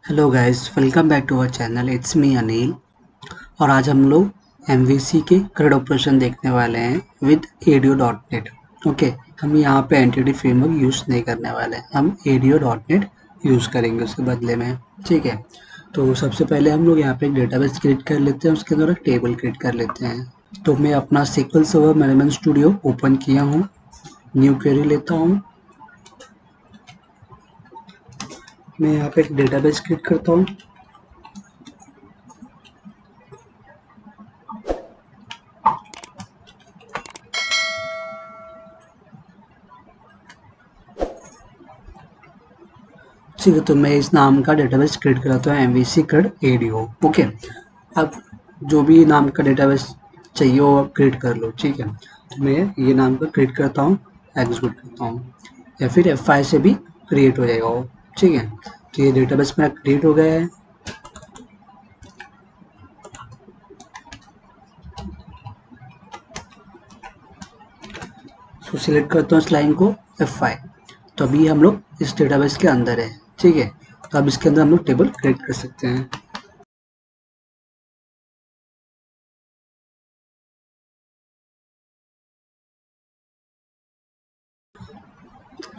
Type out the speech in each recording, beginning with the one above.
Hello guys, welcome back to our channel. It's me Anil. और आज हम लोग एमवीसी के CRUD ऑपरेशन देखने वाले हैं विद ADO.NET। ओके, हम यहाँ पे एंटिटी फ्रेमवर्क यूज़ नहीं करने वाले हैं, हम ADO.NET यूज़ करेंगे उसके बदले में। ठीक है, तो सबसे पहले हम लोग यहाँ पे एक डेटाबेस क्रिएट कर लेते हैं, उसके अंदर एक टेबल क्रिएट कर लेते हैं। तो मैं अपना SQL server management studio open किया हूँ, न्यू क्वेरी लेता हूँ। मैं यहाँ पे एक डेटाबेस क्रिएट करता हूँ। ठीक है, तो मैं इस नाम का डेटाबेस क्रिएट कराता हूँ MVC CRUD ADO। ओके, अब जो भी नाम का डेटाबेस चाहिए वो आप क्रिएट कर लो। ठीक है, तो मैं ये नाम का क्रिएट करता हूँ, एग्जीक्यूट करता हूँ, या फिर F5 से भी क्रिएट हो जाएगा वो। ठीक है, तो ये डेटाबेस मेरा क्रिएट हो गया है। तो सिलेक्ट करता हूँ इस लाइन को F5। तो अभी हम लोग इस डेटाबेस के अंदर है। ठीक है, तो अब इसके अंदर हम लोग टेबल क्रिएट कर सकते हैं।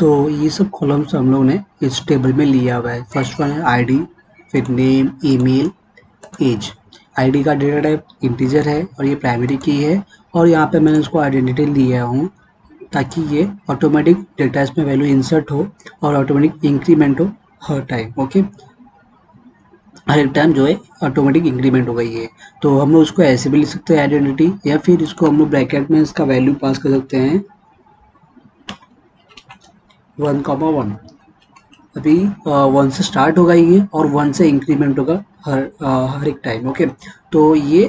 तो ये सब कॉलम्स हम लोग ने इस टेबल में लिया हुआ है। फर्स्ट वन है आईडी, फिर नेम, ईमेल, एज। आईडी का डेटा टाइप इंटीजर है और ये प्राइमरी की है, और यहाँ पे मैंने उसको आइडेंटिटी लिया हूँ ताकि ये ऑटोमेटिक डेटा इसमें वैल्यू इंसर्ट हो और ऑटोमेटिक इंक्रीमेंट हो हर टाइम। ओके, हर एक टाइम जो है ऑटोमेटिक इंक्रीमेंट हो गई है। तो हम लोग उसको ऐसे भी लिख सकते हैं आइडेंटिटी, या फिर इसको हम लोग ब्रैकेट में इसका वैल्यू पास कर सकते हैं 1,1। अभी 1 से स्टार्ट होगा ये और 1 से इंक्रीमेंट होगा हर एक टाइम। ओके, तो ये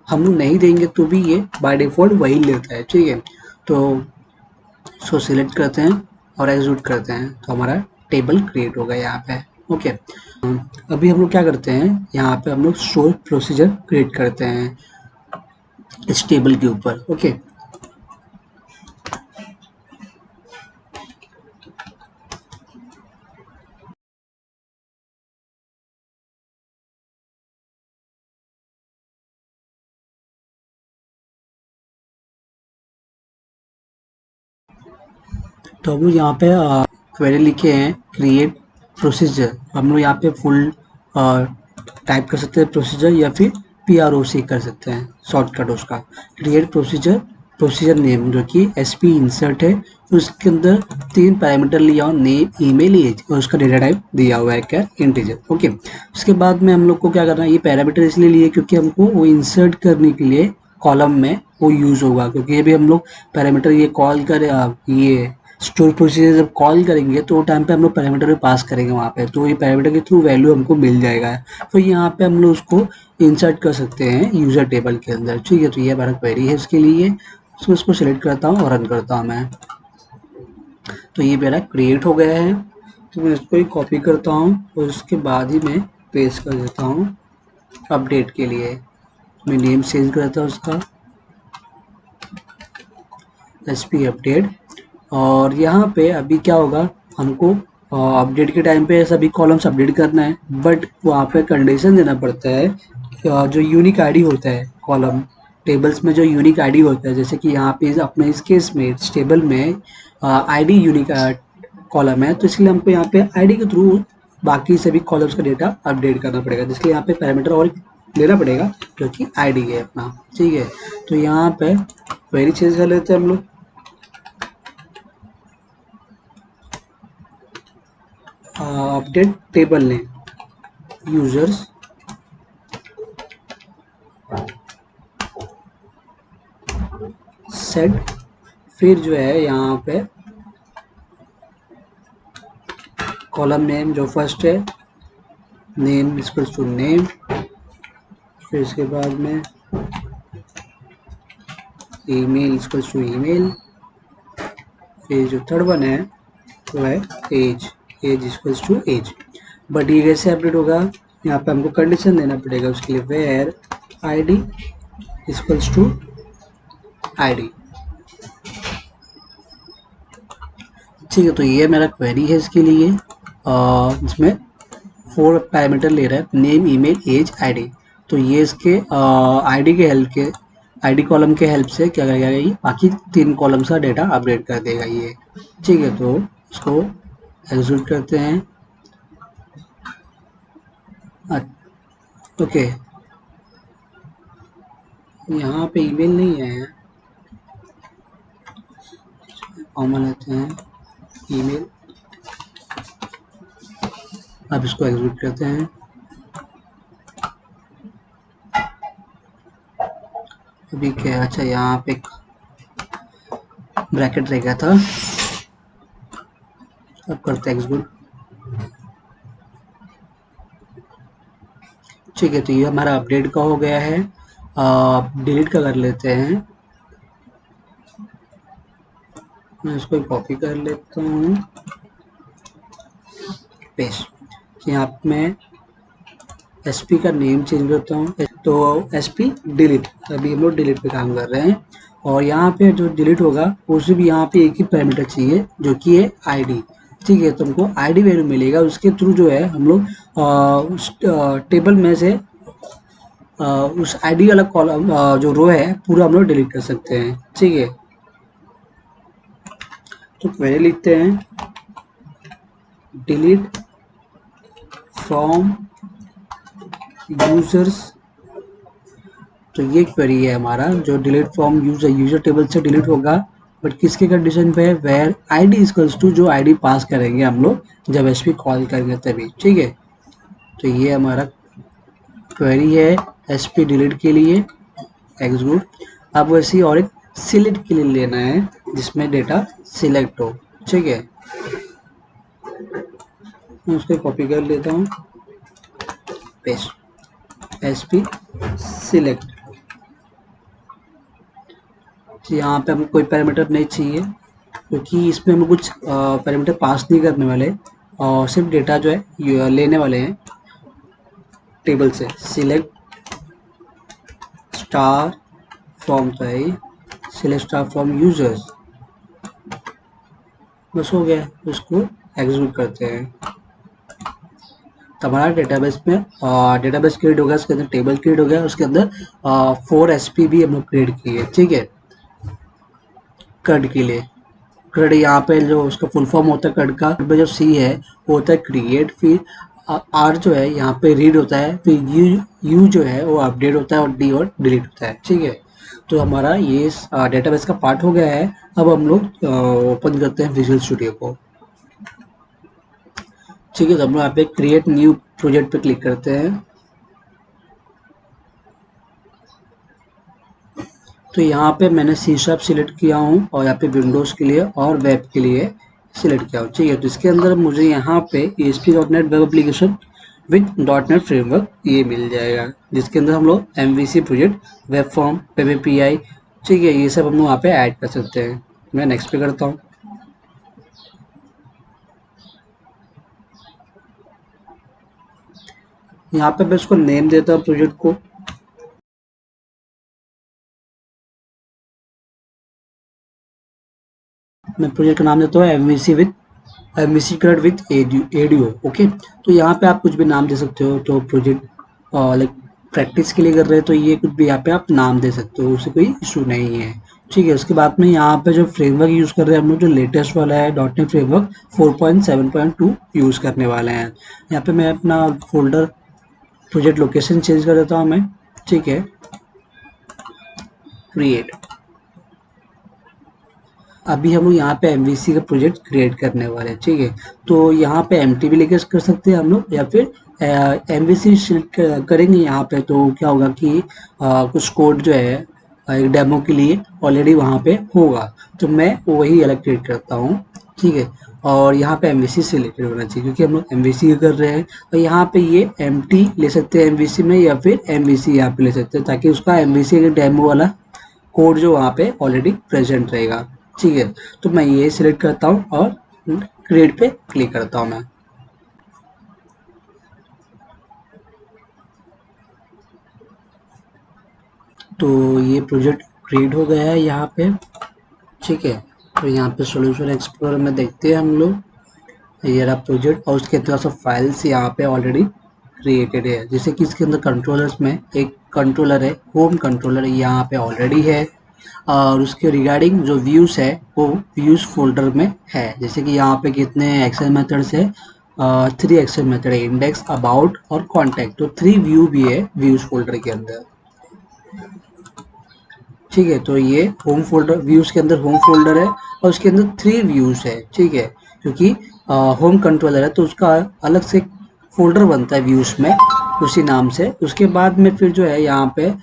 हम लोग नहीं देंगे तो भी ये बाय डिफ़ॉल्ट वही लेता है। ठीक है, तो इसको सिलेक्ट करते हैं और एग्जीक्यूट करते हैं, तो हमारा टेबल क्रिएट हो गया यहाँ पे। ओके, अभी हम लोग क्या करते हैं, यहाँ पे हम लोग स्टोर प्रोसीजर क्रिएट करते हैं इस टेबल के ऊपर। ओके, तो हम लोग यहाँ पे क्वेरी लिखे हैं क्रिएट प्रोसीजर। हम लोग यहाँ पे फुल टाइप कर सकते हैं प्रोसीजर, या फिर PROC कर सकते हैं शॉर्टकट उसका। क्रिएट प्रोसीजर, प्रोसीजर नेम जो कि SP इंसर्ट है, उसके अंदर 3 पैरामीटर लिया हो, नेम, ईमेल, एज, और उसका डेटा टाइप दिया हुआ है क्या, इंटीजर। ओके, उसके बाद में हम लोग को क्या करना है, ये पैरामीटर इसलिए लिए क्योंकि हमको वो इंसर्ट करने के लिए कॉलम में वो यूज होगा, क्योंकि ये भी हम लोग पैरामीटर ये कॉल कर ये स्टोर प्रोसीजर जब कॉल करेंगे तो वो टाइम पे हम लोग पैरामीटर भी पास करेंगे वहाँ पे, तो ये पैरामीटर के थ्रू वैल्यू हमको मिल जाएगा। तो यहाँ पे हम लोग उसको इंसर्ट कर सकते हैं यूजर टेबल के अंदर। ठीक है, तो ये हमारा क्वेरी है इसके लिए। तो इसको सिलेक्ट करता हूँ और रन करता हूँ मैं। तो ये मेरा क्रिएट हो गया है। तो मैं इसको ही कॉपी करता हूँ और उसके बाद ही मैं पेस्ट कर देता हूँ अपडेट के लिए। मैं नेम चेंज करता हूँ उसका SP अपडेट। और यहाँ पे अभी क्या होगा, हमको अपडेट के टाइम पे सभी कॉलम्स अपडेट करना है, बट वहाँ पे कंडीशन देना पड़ता है जो यूनिक आईडी होता है कॉलम टेबल्स में, जो यूनिक आईडी होता है, जैसे कि यहाँ पे अपने इस केस में इस टेबल में आईडी यूनिक कॉलम है, तो इसलिए हमको यहाँ पे आईडी के थ्रू बाकी सभी कॉलम्स का डेटा अपडेट करना पड़ेगा, जिसके यहाँ पे पैरामीटर और लेना पड़ेगा जो कि आईडी है अपना। ठीक है, तो यहाँ पे क्वेरी चेंज कर लेते हैं हम लोग। Update table name users set, फिर जो है यहाँ पे कॉलम नेम जो फर्स्ट है, नेम इक्वल्स टू नेम, फिर इसके बाद में ईमेल इक्वल्स टू ईमेल, फिर जो थर्ड वन है वो है age, age equals to age. But ये कैसे अपडेट होगा, यहाँ पे हमको कंडीशन देना पड़ेगा उसके लिए, where ID equals to ID. ठीक है, तो ये मेरा क्वेरी है इसके लिए, इसमें 4 पैरामीटर ले रहा है, नेम, ईमेल, एज, आईडी। तो ये इसके आईडी कॉलम के हेल्प से क्या करेगा, ये बाकी 3 कॉलम्स का डेटा अपडेट कर देगा ये। ठीक है, तो इसको एग्जीक्यूट करते हैं। ओके, यहाँ पे ईमेल नहीं है, कॉमन लेते हैं ईमेल। अब इसको एग्जीक्यूट करते हैं। अभी क्या, अच्छा यहाँ पे ब्रैकेट रह गया था। अब करते हैं एग्जीक्यूट। ठीक है, तो ये हमारा अपडेट का हो गया है। डिलीट का कर लेते हैं। मैं इसको कॉपी कर लेता हूँ, पेस्ट। यहाँ पे मैं एसपी का नेम चेंज करता हूँ, तो एसपी डिलीट। अभी हम लोग डिलीट पे काम कर रहे हैं, और यहाँ पे जो डिलीट होगा उसे भी यहाँ पे एक ही पैरामीटर चाहिए, जो कि है आईडी। ठीक है, तो हमको आईडी वैल्यू मिलेगा, उसके थ्रू जो है हम लोग उस टेबल में से उस आईडी वाला कॉलम जो रो है पूरा हम लोग डिलीट कर सकते हैं। ठीक है, तो क्वेरी लिखते हैं, डिलीट फ्रॉम यूजर्स। तो ये क्वेरी है हमारा, जो डिलीट फ्रॉम यूजर टेबल से डिलीट होगा, बट किसके कंडीशन पे है, वेयर आईडी इक्वल्स टू, जो आईडी पास करेंगे हम लोग जब एसपी कॉल करेंगे तभी। ठीक है, तो ये हमारा क्वेरी है एसपी डिलीट के लिए, एग्जीक्यूट। अब वैसे ही और एक सिलेक्ट के लिए लेना है, जिसमें डेटा सिलेक्ट हो। ठीक है, मैं उसको कॉपी कर लेता हूँ, पेस्ट, एसपी सिलेक्ट। यहाँ पे हमें कोई पैरामीटर नहीं चाहिए, क्योंकि इसमें हम कुछ पैरामीटर पास नहीं करने वाले, और सिर्फ डेटा जो है लेने वाले हैं टेबल से। Select star from select star from users, बस हो गया। उसको एग्जीक्यूट करते हैं, तो हमारा डेटाबेस में डेटाबेस क्रिएट हो गया, उसके अंदर टेबल क्रिएट हो गया, उसके अंदर 4 एसपी भी हम लोग क्रिएट किए। ठीक है, कड के लिए कड, यहाँ पे जो उसका फुल फॉर्म होता है कड का, में जो सी है वो होता है क्रिएट, फिर आर जो है यहाँ पे रीड होता है, फिर यू जो है वो अपडेट होता है, और डी और डिलीट होता है। ठीक है, तो हमारा ये डेटाबेस का पार्ट हो गया है। अब हम लोग ओपन करते हैं विजुअल स्टूडियो को। ठीक है, तो हम लोग यहाँ पे क्रिएट न्यू प्रोजेक्ट पे क्लिक करते हैं। तो यहाँ पे मैंने सी शार्प सिलेक्ट किया हूँ, और यहाँ पे विंडोज़ के लिए और वेब के लिए सिलेक्ट किया हूँ। ठीक है, तो इसके अंदर मुझे यहाँ पे ASP.NET web application with .NET framework ये मिल जाएगा, जिसके अंदर हम लोग MVC project, web form, web API, ठीक है, ये सब हम लोग यहाँ पे ऐड कर सकते हैं। मैं नेक्स्ट पे करता हूँ। यहाँ पे मैं इसको नेम देता हूँ प्रोजेक्ट को। मैं प्रोजेक्ट का नाम देता हूँ MVC crud with ADO. Okay, तो यहाँ पे आप कुछ भी नाम दे सकते हो। तो प्रोजेक्ट लाइक प्रैक्टिस के लिए कर रहे हैं, तो ये कुछ भी यहाँ पे आप नाम दे सकते हो, उससे कोई इशू नहीं है। ठीक है, उसके बाद में यहाँ पे जो फ्रेमवर्क यूज़ कर रहे हैं हम लोग, जो लेटेस्ट वाला है .NET फ्रेमवर्क 4.7.2 यूज़ करने वाले हैं। यहाँ पे मैं अपना फोल्डर प्रोजेक्ट लोकेशन चेंज कर देता हूँ मैं। ठीक है, क्रिएट। अभी हम लोग यहाँ पे MVC का प्रोजेक्ट क्रिएट करने वाले हैं। ठीक है, तो यहाँ पे MT भी लेके कर सकते हैं हम लोग, या फिर MVC सिलेक्ट करेंगे यहाँ पे, तो क्या होगा कि कुछ कोड जो है एक डेमो के लिए ऑलरेडी वहाँ पे होगा, तो मैं वही अलग क्रिएट करता हूँ। ठीक है, और यहाँ पे MVC सिलेक्टेड होना चाहिए, क्योंकि हम लोग MVC कर रहे हैं। और यहाँ पे ये MT ले सकते हैं MVC में, या फिर MVC यहाँ पे ले सकते हैं, ताकि उसका MVC के डेमो वाला कोड जो वहाँ पे ऑलरेडी प्रेजेंट रहेगा। ठीक है, तो मैं ये सिलेक्ट करता हूँ और क्रिएट पे क्लिक करता हूँ मैं। तो ये प्रोजेक्ट क्रिएट हो गया है यहाँ पे। ठीक है, तो यहाँ पे सॉल्यूशन एक्सप्लोरर में देखते हैं हम लोग। ये रहा प्रोजेक्ट और उसके अंदर सब फाइल्स यहाँ पे ऑलरेडी क्रिएटेड है। जैसे कि इसके अंदर कंट्रोलर्स में एक कंट्रोलर है, होम कंट्रोलर यहाँ पे ऑलरेडी है और उसके रिगार्डिंग जो व्यूज है वो व्यूज फोल्डर में है। जैसे कि यहाँ पे कितने एक्सेल मेथड्स है, 3 एक्सेल मेथड है, इंडेक्स, अबाउट और कॉन्टैक्ट। तो 3 व्यू भी है व्यूज फोल्डर के अंदर। ठीक है, तो ये होम फोल्डर, व्यूज के अंदर होम फोल्डर है और उसके अंदर 3 व्यूज है। ठीक है, क्योंकि होम कंट्रोलर है तो उसका अलग से फोल्डर बनता है व्यूज में उसी नाम से। उसके बाद में फिर जो है यहाँ पे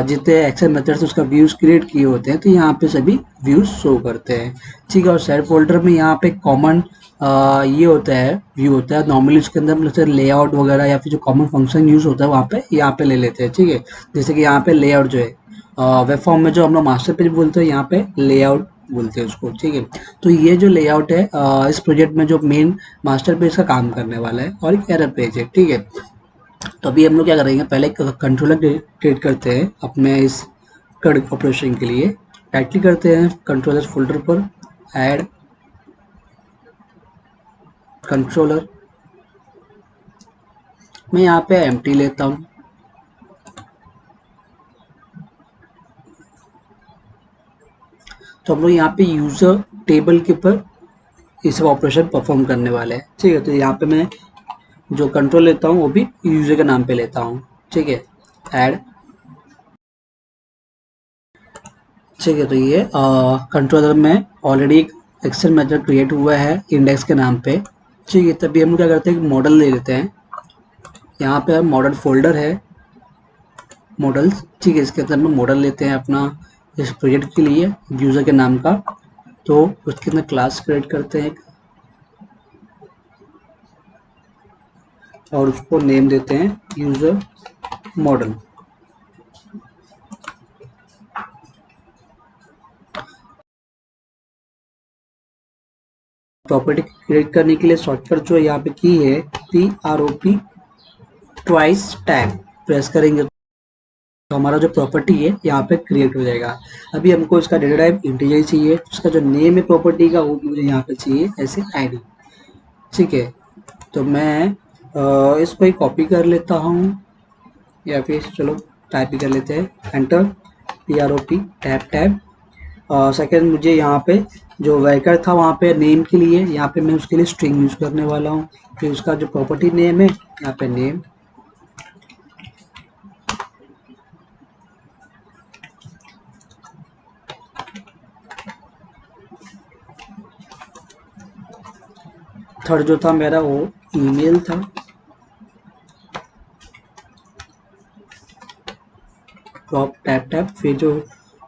जितने एक्सेल मेथड से उसका व्यूज क्रिएट किए होते हैं तो यहाँ पे सभी व्यूज शो करते हैं। ठीक है, और शेयर फोल्डर में यहाँ पे कॉमन ये होता है, व्यू होता है। नॉर्मली उसके अंदर जैसे लेआउट वगैरह या फिर जो कॉमन फंक्शन यूज होता है वहाँ पे ले लेते हैं। ठीक है, जैसे कि यहाँ पे लेआउट जो है वेब फॉर्म में जो हम लोग मास्टर पेज बोलते हैं, यहाँ पे लेआउट बोलते हैं उसको। ठीक है, तो ये जो लेआउट है इस प्रोजेक्ट में जो मेन मास्टर पेज का काम करने वाला है और एक एरर पेज है। ठीक है, तो अभी हम लोग क्या करेंगे, पहले एक कंट्रोलर क्रिएट करते हैं अपने इस कड़ ऑपरेशन के लिए। टाइटली करते हैं कंट्रोलर फोल्डर पर, ऐड कंट्रोलर। मैं यहाँ पे एम्प्टी लेता हूँ। तो हम लोग यहाँ पे यूजर टेबल के ऊपर ये सब ऑपरेशन परफॉर्म करने वाले हैं। ठीक है, तो यहाँ पे मैं जो कंट्रोल लेता हूँ वो भी यूजर के नाम पे लेता हूँ। ठीक है, ऐड। ठीक है, तो ये कंट्रोलर में ऑलरेडी एक एक्सेल मेथड क्रिएट हुआ है इंडेक्स के नाम पे। ठीक है, तभी हम लोग क्या करते हैं, मॉडल ले लेते हैं। यहाँ पे मॉडल फोल्डर है, मॉडल्स। ठीक है, इसके अंदर हम मॉडल लेते हैं अपना इस प्रोजेक्ट के लिए यूजर के नाम का। तो उसके अंदर क्लास क्रिएट करते हैं और उसको नेम देते हैं यूजर मॉडल। प्रॉपर्टी क्रिएट करने के लिए शॉर्टकट जो यहाँ पे की है PROP ट्वाइस टैब प्रेस करेंगे तो हमारा जो प्रॉपर्टी है यहाँ पे क्रिएट हो जाएगा। अभी हमको इसका डेटा टाइप इंटीजर चाहिए, उसका जो नेम है प्रॉपर्टी का वो भी मुझे यहाँ पे चाहिए ऐसे ID। ठीक है, तो मैं इसको ही कॉपी कर लेता हूँ या फिर चलो टाइप ही कर लेते हैं, enter PROP tab tab. Second मुझे यहाँ पे जो वर्कर था वहाँ पे नेम के लिए, यहाँ पे मैं उसके लिए स्ट्रिंग यूज करने वाला हूँ। फिर उसका जो प्रॉपर्टी नेम है यहाँ पे नेम। थर्ड जो था मेरा वो ईमेल था। Top tab tab. फिर जो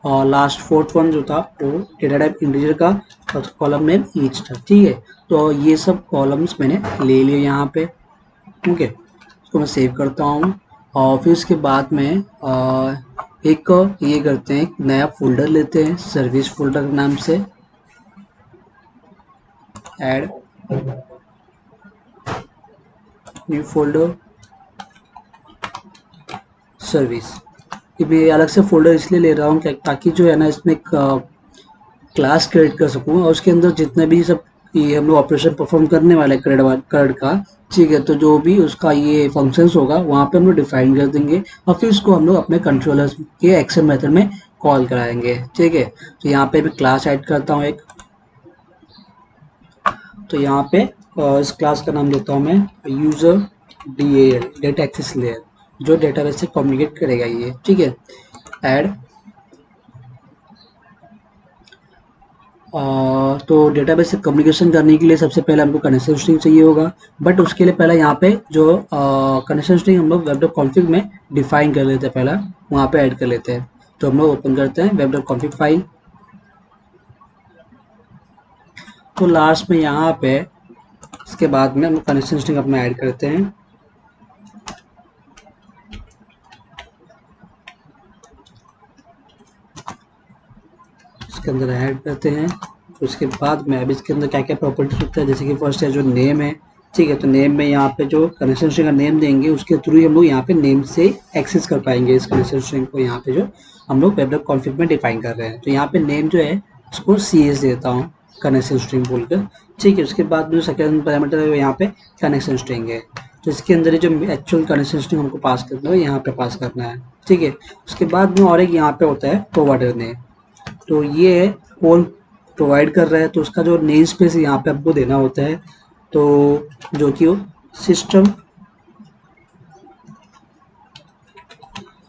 लास्ट फोर्थ वन जो था वो डेटा टाइप इंटीजर का और कॉलम नेम ईच था। ठीक है, तो ये सब कॉलम्स मैंने ले लिए यहाँ पे। ओके, इसको मैं सेव करता हूँ और फिर उसके बाद में एक ये करते हैं, एक नया फोल्डर लेते हैं सर्विस फोल्डर के नाम से, ऐड न्यू फोल्डर सर्विस। ये मैं अलग से फोल्डर इसलिए ले रहा हूँ ताकि जो है ना इसमें क्लास क्रिएट कर सकूँ और उसके अंदर जितने भी सब ये हम लोग ऑपरेशन परफॉर्म करने वाले क्रेड का। ठीक है, तो जो भी उसका ये फंक्शंस होगा वहाँ पे हम लोग डिफाइन कर देंगे और फिर उसको हम लोग अपने कंट्रोलर्स के एक्सेल मेथड में कॉल कराएंगे। ठीक है, तो यहाँ पे मैं क्लास ऐड करता हूँ एक। तो यहाँ पे इस क्लास का नाम देता हूँ मैं user DAL, data access layer, जो डेटाबेस से कम्युनिकेट करेगा ये। ठीक है, ऐड। तो डेटाबेस से कम्युनिकेशन करने के लिए सबसे पहले हमको कनेक्शन स्ट्रिंग चाहिए होगा, बट उसके लिए पहले यहाँ पे जो कनेक्शन स्ट्रिंग हम लोग वेब डॉट कॉन्फिग में डिफाइन कर लेते हैं, पहला वहाँ पे ऐड कर लेते हैं। तो हम लोग ओपन करते हैं वेब डॉट कॉन्फिग फाइल। तो लास्ट में यहाँ पे इसके बाद में हम लोग कनेक्शन स्ट्रिंग अपना ऐड करते हैं। इसके अंदर ऐड करते हैं। उसके बाद में अब इसके अंदर क्या क्या प्रॉपर्टीज होता है, जैसे कि फर्स्ट है जो नेम है। ठीक है, तो नेम में यहाँ पे जो कनेक्शन स्ट्रिंग का नेम देंगे उसके थ्रू ही हम लोग यहाँ पे नेम से एक्सेस कर पाएंगे इस कनेक्शन स्ट्रिंग को, यहाँ पे जो हम लोग वेब डॉट कॉन्फिग में डिफाइन कर रहे हैं। तो यहाँ पे नेम जो है उसको CS देता हूँ। कनेक्शन स्ट्रिंग बोलकर, ठीक है। उसके बाद जो सेकेंड पैरामीटर है वो यहाँ पे कनेक्शन स्ट्रिंग है, तो इसके अंदर जो एक्चुअल कनेक्शन स्ट्रिंग हमको पास करना है यहाँ पे पास करना है, ठीक है। उसके बाद में और एक यहाँ पे होता है प्रोवाइडर नेम, तो ये है कौन प्रोवाइड कर रहा है, तो उसका जो नेम स्पेस यहाँ पे आपको देना होता है, तो जो कि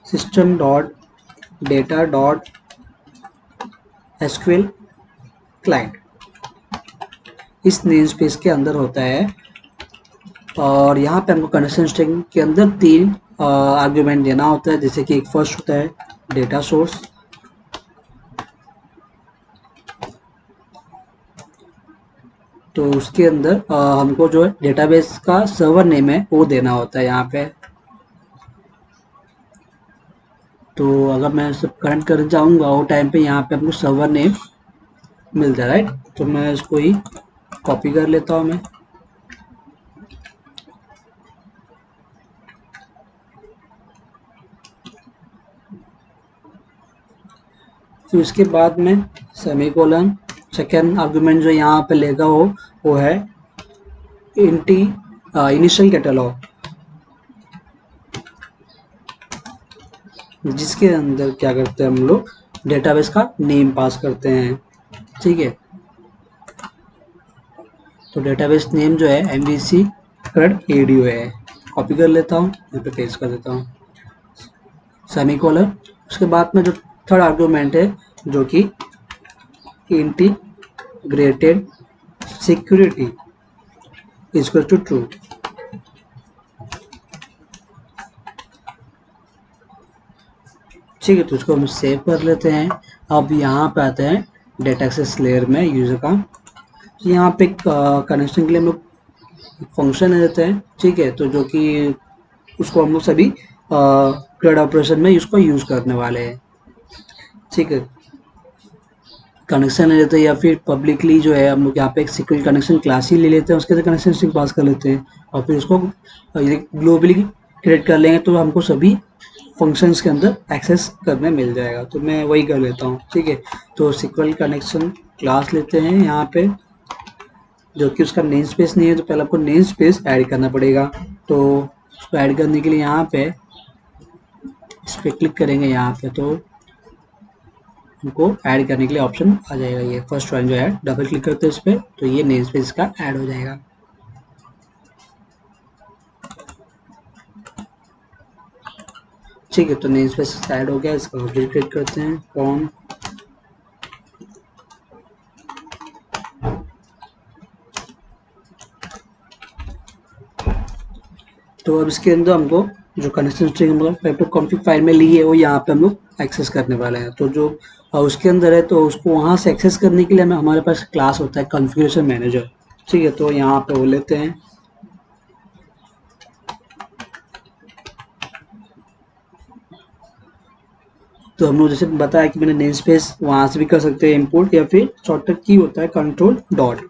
system dot data dot SQL client इस नेम स्पेस के अंदर होता है। और यहाँ पे हमको कनेक्शन स्ट्रिंग के अंदर 3 आर्ग्यूमेंट देना होता है, जैसे कि एक फर्स्ट होता है डेटा सोर्स, तो उसके अंदर हमको जो है डेटाबेस का सर्वर नेम है वो देना होता है यहाँ पे। तो अगर मैं सब कनेक्ट करना चाहूँगा वो टाइम पे यहाँ पे हमको सर्वर नेम मिल जाए, राइट। तो मैं इसको ही कॉपी कर लेता हूँ मैं, फिर उसके बाद में सेमीकोलन, सेकेंड आर्गुमेंट जो यहाँ पे लेगा वो है इनिशियल कैटलॉग, जिसके अंदर क्या करते हैं हम लोग डेटाबेस का नेम पास करते हैं, ठीक है। तो डेटाबेस नेम जो है MVC CRUD ADO है, कॉपी कर लेता हूँ, यहाँ पे पेस्ट कर देता हूँ, सेमीकोलन। उसके बाद में जो थर्ड आर्गुमेंट है जो कि integrated security equal to true, ठीक है। तो इसको हम सेव कर लेते हैं। अब यहाँ पे आते हैं डेटा एक्सेस लेयर में यूजर का, तो यहाँ पे कनेक्शन के लिए हम लोग फंक्शन देते हैं, ठीक है। तो जो कि उसको हम लोग सभी CRUD ऑपरेशन में इसको यूज करने वाले हैं, ठीक है। कनेक्शन ले लेते हैं या फिर पब्लिकली जो है हम लोग यहाँ पे एक सिक्योरिटी कनेक्शन क्लास ही ले लेते हैं, उसके अंदर कनेक्शन स्ट्रिंग पास कर लेते हैं और फिर उसको ग्लोबली क्रिएट कर लेंगे तो हमको सभी फंक्शंस के अंदर एक्सेस करने मिल जाएगा। तो मैं वही कर लेता हूँ, ठीक है। तो सिक्योरिटी कनेक्शन क्लास लेते हैं यहाँ पे, जो कि उसका नेम स्पेस नहीं है, तो पहले आपको नेम स्पेस ऐड करना पड़ेगा। तो उसको ऐड करने के लिए यहाँ पे इस पर क्लिक करेंगे, यहाँ पे तो हमको ऐड करने के लिए ऑप्शन आ जाएगा, ये फर्स्ट वन जो है, डबल क्लिक करते हैं इस पर तो ये नेम स्पेस का ऐड हो जाएगा, ठीक है। तो नेम स्पेस ऐड हो गया, इसका ऑब्जेक्ट क्रिएट करते हैं कौन, तो अब इसके अंदर हमको जो कनेक्शन स्ट्रिंग हम लोग पेपर कॉन्फ़िग फाइल में ली है वो यहाँ पे हम लोग एक्सेस करने वाले हैं। तो जो उसके अंदर है तो उसको वहाँ से एक्सेस करने के लिए हमें हमारे पास क्लास होता है कॉन्फ़िगरेशन मैनेजर, ठीक है। तो यहाँ पे वो लेते हैं, तो हम लोग जैसे बताया कि मैंने नेम स्पेस वहाँ से भी कर सकते हैं इंपोर्ट, या फिर शॉर्टकट की होता है कंट्रोल डॉट,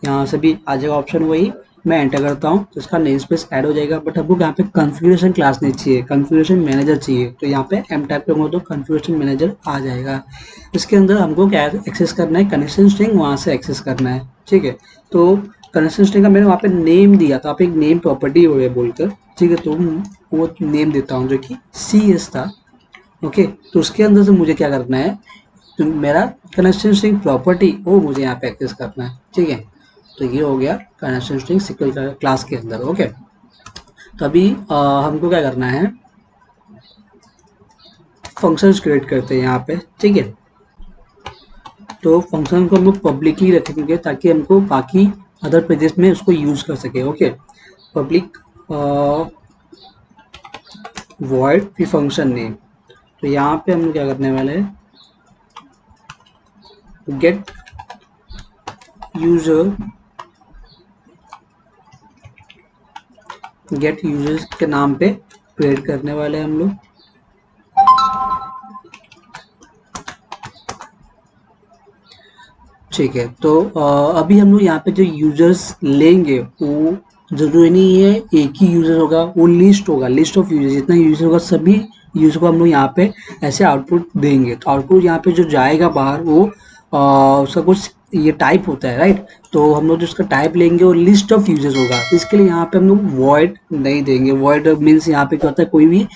यहाँ से भी आ जाएगा ऑप्शन, वही मैं एंटर करता हूँ तो इसका नेम स्पेस ऐड हो जाएगा। बट हमको यहाँ पे कॉन्फ़िगरेशन क्लास नहीं चाहिए, कॉन्फ़िगरेशन मैनेजर चाहिए, तो यहाँ पे M टाइप करूँगा तो कॉन्फ़िगरेशन मैनेजर आ जाएगा। इसके अंदर हमको क्या एक्सेस करना है, कनेक्शन स्ट्रिंग वहाँ से एक्सेस करना है, ठीक है। तो कनेक्शन स्ट्रिंग का मैंने वहाँ पे नेम दिया था, आप एक नेम प्रॉपर्टी हो गया बोलकर, ठीक है। तो वो नेम देता हूँ जो कि CS था, ओके। तो उसके अंदर से मुझे क्या करना है, तो मेरा कनेक्शन स्ट्रिंग प्रॉपर्टी वो मुझे यहाँ पे एक्सेस करना है, ठीक है। तो ये हो गया कनेक्शन स्ट्रिंग सिक्वल क्लास के अंदर, ओके। तो अभी हमको क्या करना है, फंक्शंस क्रिएट करते हैं यहाँ पे, ठीक है। तो फंक्शन को हम लोग पब्लिकली रखेंगे ताकि हमको बाकी अदर पेजेस में उसको यूज कर सके, ओके। पब्लिक वॉइड फिर फंक्शन नेम, तो यहाँ पे हम लोग क्या करने वाले हैं, गेट यूजर्स के नाम पे क्रिएट करने वाले हैं हम लोग, ठीक है। तो अभी हम लोग यहाँ पे जो यूजर्स लेंगे वो जरूरी नहीं है एक ही यूजर होगा, वो लिस्ट होगा, लिस्ट ऑफ यूजर, जितना यूजर होगा सभी यूजर को हम लोग यहाँ पे ऐसे आउटपुट देंगे। तो आउटपुट यहाँ पे जो जाएगा बाहर वो उसका कुछ ये टाइप होता है, राइट। तो हम लोग जो उसका टाइप लेंगे वो लिस्ट ऑफ यूजर्स होगा। इसके लिए यहाँ पे हम लोग वॉइड नहीं देंगे। वॉइड मीन्स यहाँ पे क्या होता है, कोई भी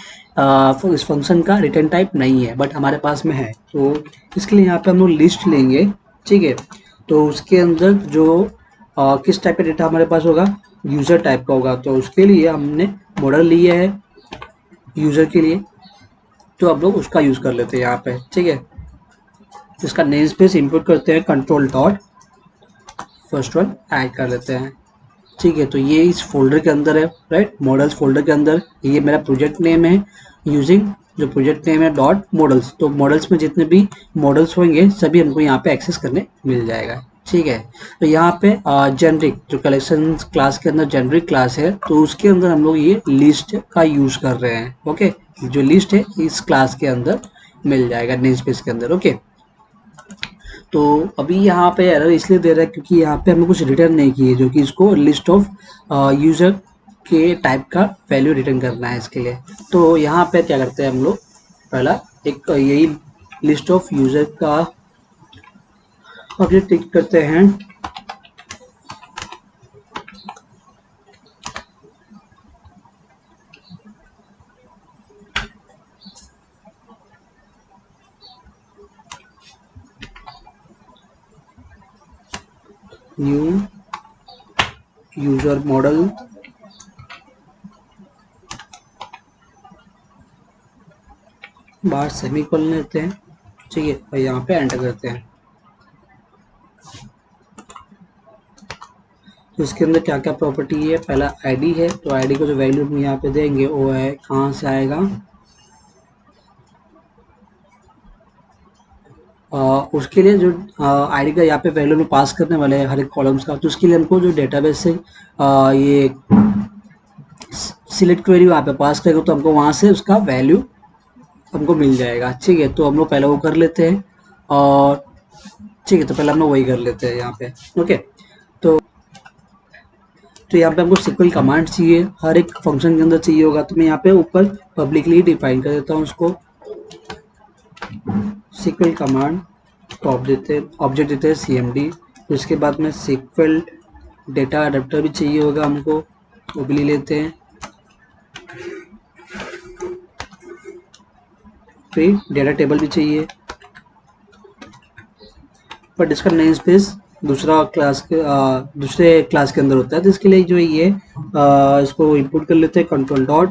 इस फंक्शन का रिटर्न टाइप नहीं है, बट हमारे पास में है, तो इसके लिए यहाँ पे हम लोग लिस्ट लेंगे, ठीक है। तो उसके अंदर जो किस टाइप का डेटा हमारे पास होगा, यूजर टाइप का होगा। तो उसके लिए हमने मॉडल लिया है यूजर के लिए, तो हम लोग उसका यूज कर लेते हैं यहाँ पे, ठीक है। इसका नेम स्पेस इनपुट करते हैं, control dot first one add कर लेते हैं, ठीक है। तो ये इस फोल्डर के अंदर है, राइट, मॉडल्स फोल्डर के अंदर ये मेरा प्रोजेक्ट नेम है। यूजिंग जो प्रोजेक्ट नेम है डॉट मॉडल्स, तो मॉडल्स में जितने भी मॉडल्स होंगे सभी हमको यहाँ पे एक्सेस करने मिल जाएगा, ठीक है। तो यहाँ पे जेनरिक जो कलेक्शन क्लास के अंदर जेनरिक क्लास है, तो उसके अंदर हम लोग ये लिस्ट का यूज कर रहे हैं, ओके। जो लिस्ट है इस क्लास के अंदर मिल जाएगा, नेम स्पेस के अंदर, ओके। तो अभी यहाँ पे एरर इसलिए दे रहा है क्योंकि यहाँ पे हमें कुछ रिटर्न नहीं किए, जो कि इसको लिस्ट ऑफ यूजर के टाइप का वैल्यू रिटर्न करना है इसके लिए। तो यहाँ पे क्या करते हैं हम लोग, पहला एक यही लिस्ट ऑफ यूजर का ऑब्जेक्ट टिक करते हैं, न्यू यूजर मॉडल बाहर सेमीकोलन लेते हैं, ठीक है, और यहाँ पे एंटर करते हैं। तो इसके अंदर क्या क्या प्रॉपर्टी है, पहला आईडी है, तो आईडी को जो वैल्यू हम यहाँ पे देंगे वो है, कहाँ से आएगा, उसके लिए जो आईडी का यहाँ पे वैल्यू में पास करने वाले हैं हर एक कॉलम्स का, तो उसके लिए हमको जो डेटाबेस से ये सिलेक्ट क्वेरी वहाँ पे पास करेगा, तो हमको वहाँ से उसका वैल्यू हमको मिल जाएगा, ठीक है। तो हम लोग पहले वो कर लेते हैं, और ठीक है, तो पहले हम लोग वही कर लेते हैं यहाँ पे, ओके। तो यहाँ पे हमको सिक्वल कमांड चाहिए, हर एक फंक्शन के अंदर चाहिए होगा, तो मैं यहाँ पे ऊपर पब्लिकली डिफाइन कर देता हूँ उसको, सिक्वल कमांड को ऑब्जेक्ट देते हैं CMD। तो इसके बाद में सिक्वल डेटा अडेप्टर भी चाहिए होगा हमको, वो भी ले लेते हैं। फिर डेटा टेबल भी चाहिए, बट इसका नेम स्पेस दूसरे क्लास के अंदर होता है, तो इसके लिए जो ये इसको इंपोर्ट कर लेते हैं, कंट्रोल डॉट